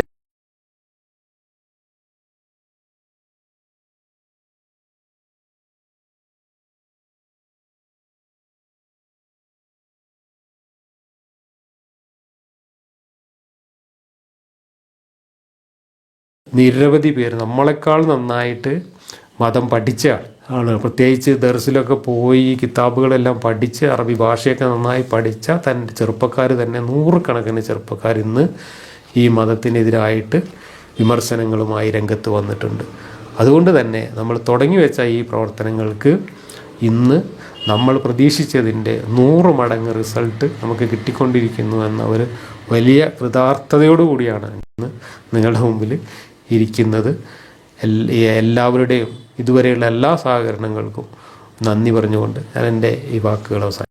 നിരവധി പേര് നമ്മളെക്കാൾ നന്നായിട്ട് മതം പഠിച്ച ആണ്. പ്രത്യേകിച്ച് ദർസിലൊക്കെ പോയി കിതാബുകളെല്ലാം പഠിച്ച് അറബി ഭാഷയൊക്കെ നന്നായി പഠിച്ച തൻ്റെ ചെറുപ്പക്കാർ തന്നെ 100 ചെറുപ്പക്കാർ ഇന്ന് ഈ മതത്തിനെതിരായിട്ട് വിമർശനങ്ങളുമായി രംഗത്ത് വന്നിട്ടുണ്ട്. അതുകൊണ്ട് തന്നെ നമ്മൾ തുടങ്ങി വെച്ച ഈ പ്രവർത്തനങ്ങൾക്ക് ഇന്ന് നമ്മൾ പ്രതീക്ഷിച്ചതിൻ്റെ 100 മടങ്ങ് റിസൾട്ട് നമുക്ക് കിട്ടിക്കൊണ്ടിരിക്കുന്നു എന്ന ഒരു വലിയ കൃതാർത്ഥതയോടുകൂടിയാണ് ഇന്ന് നിങ്ങളുടെ മുമ്പിൽ ഇരിക്കുന്നത്. എല്ലാവരുടെയും ഇതുവരെയുള്ള എല്ലാ സഹകരണങ്ങൾക്കും നന്ദി പറഞ്ഞുകൊണ്ട് ഞാൻ എൻ്റെ ഈ വാക്കുകൾ അവസാനിപ്പിക്കുന്നു.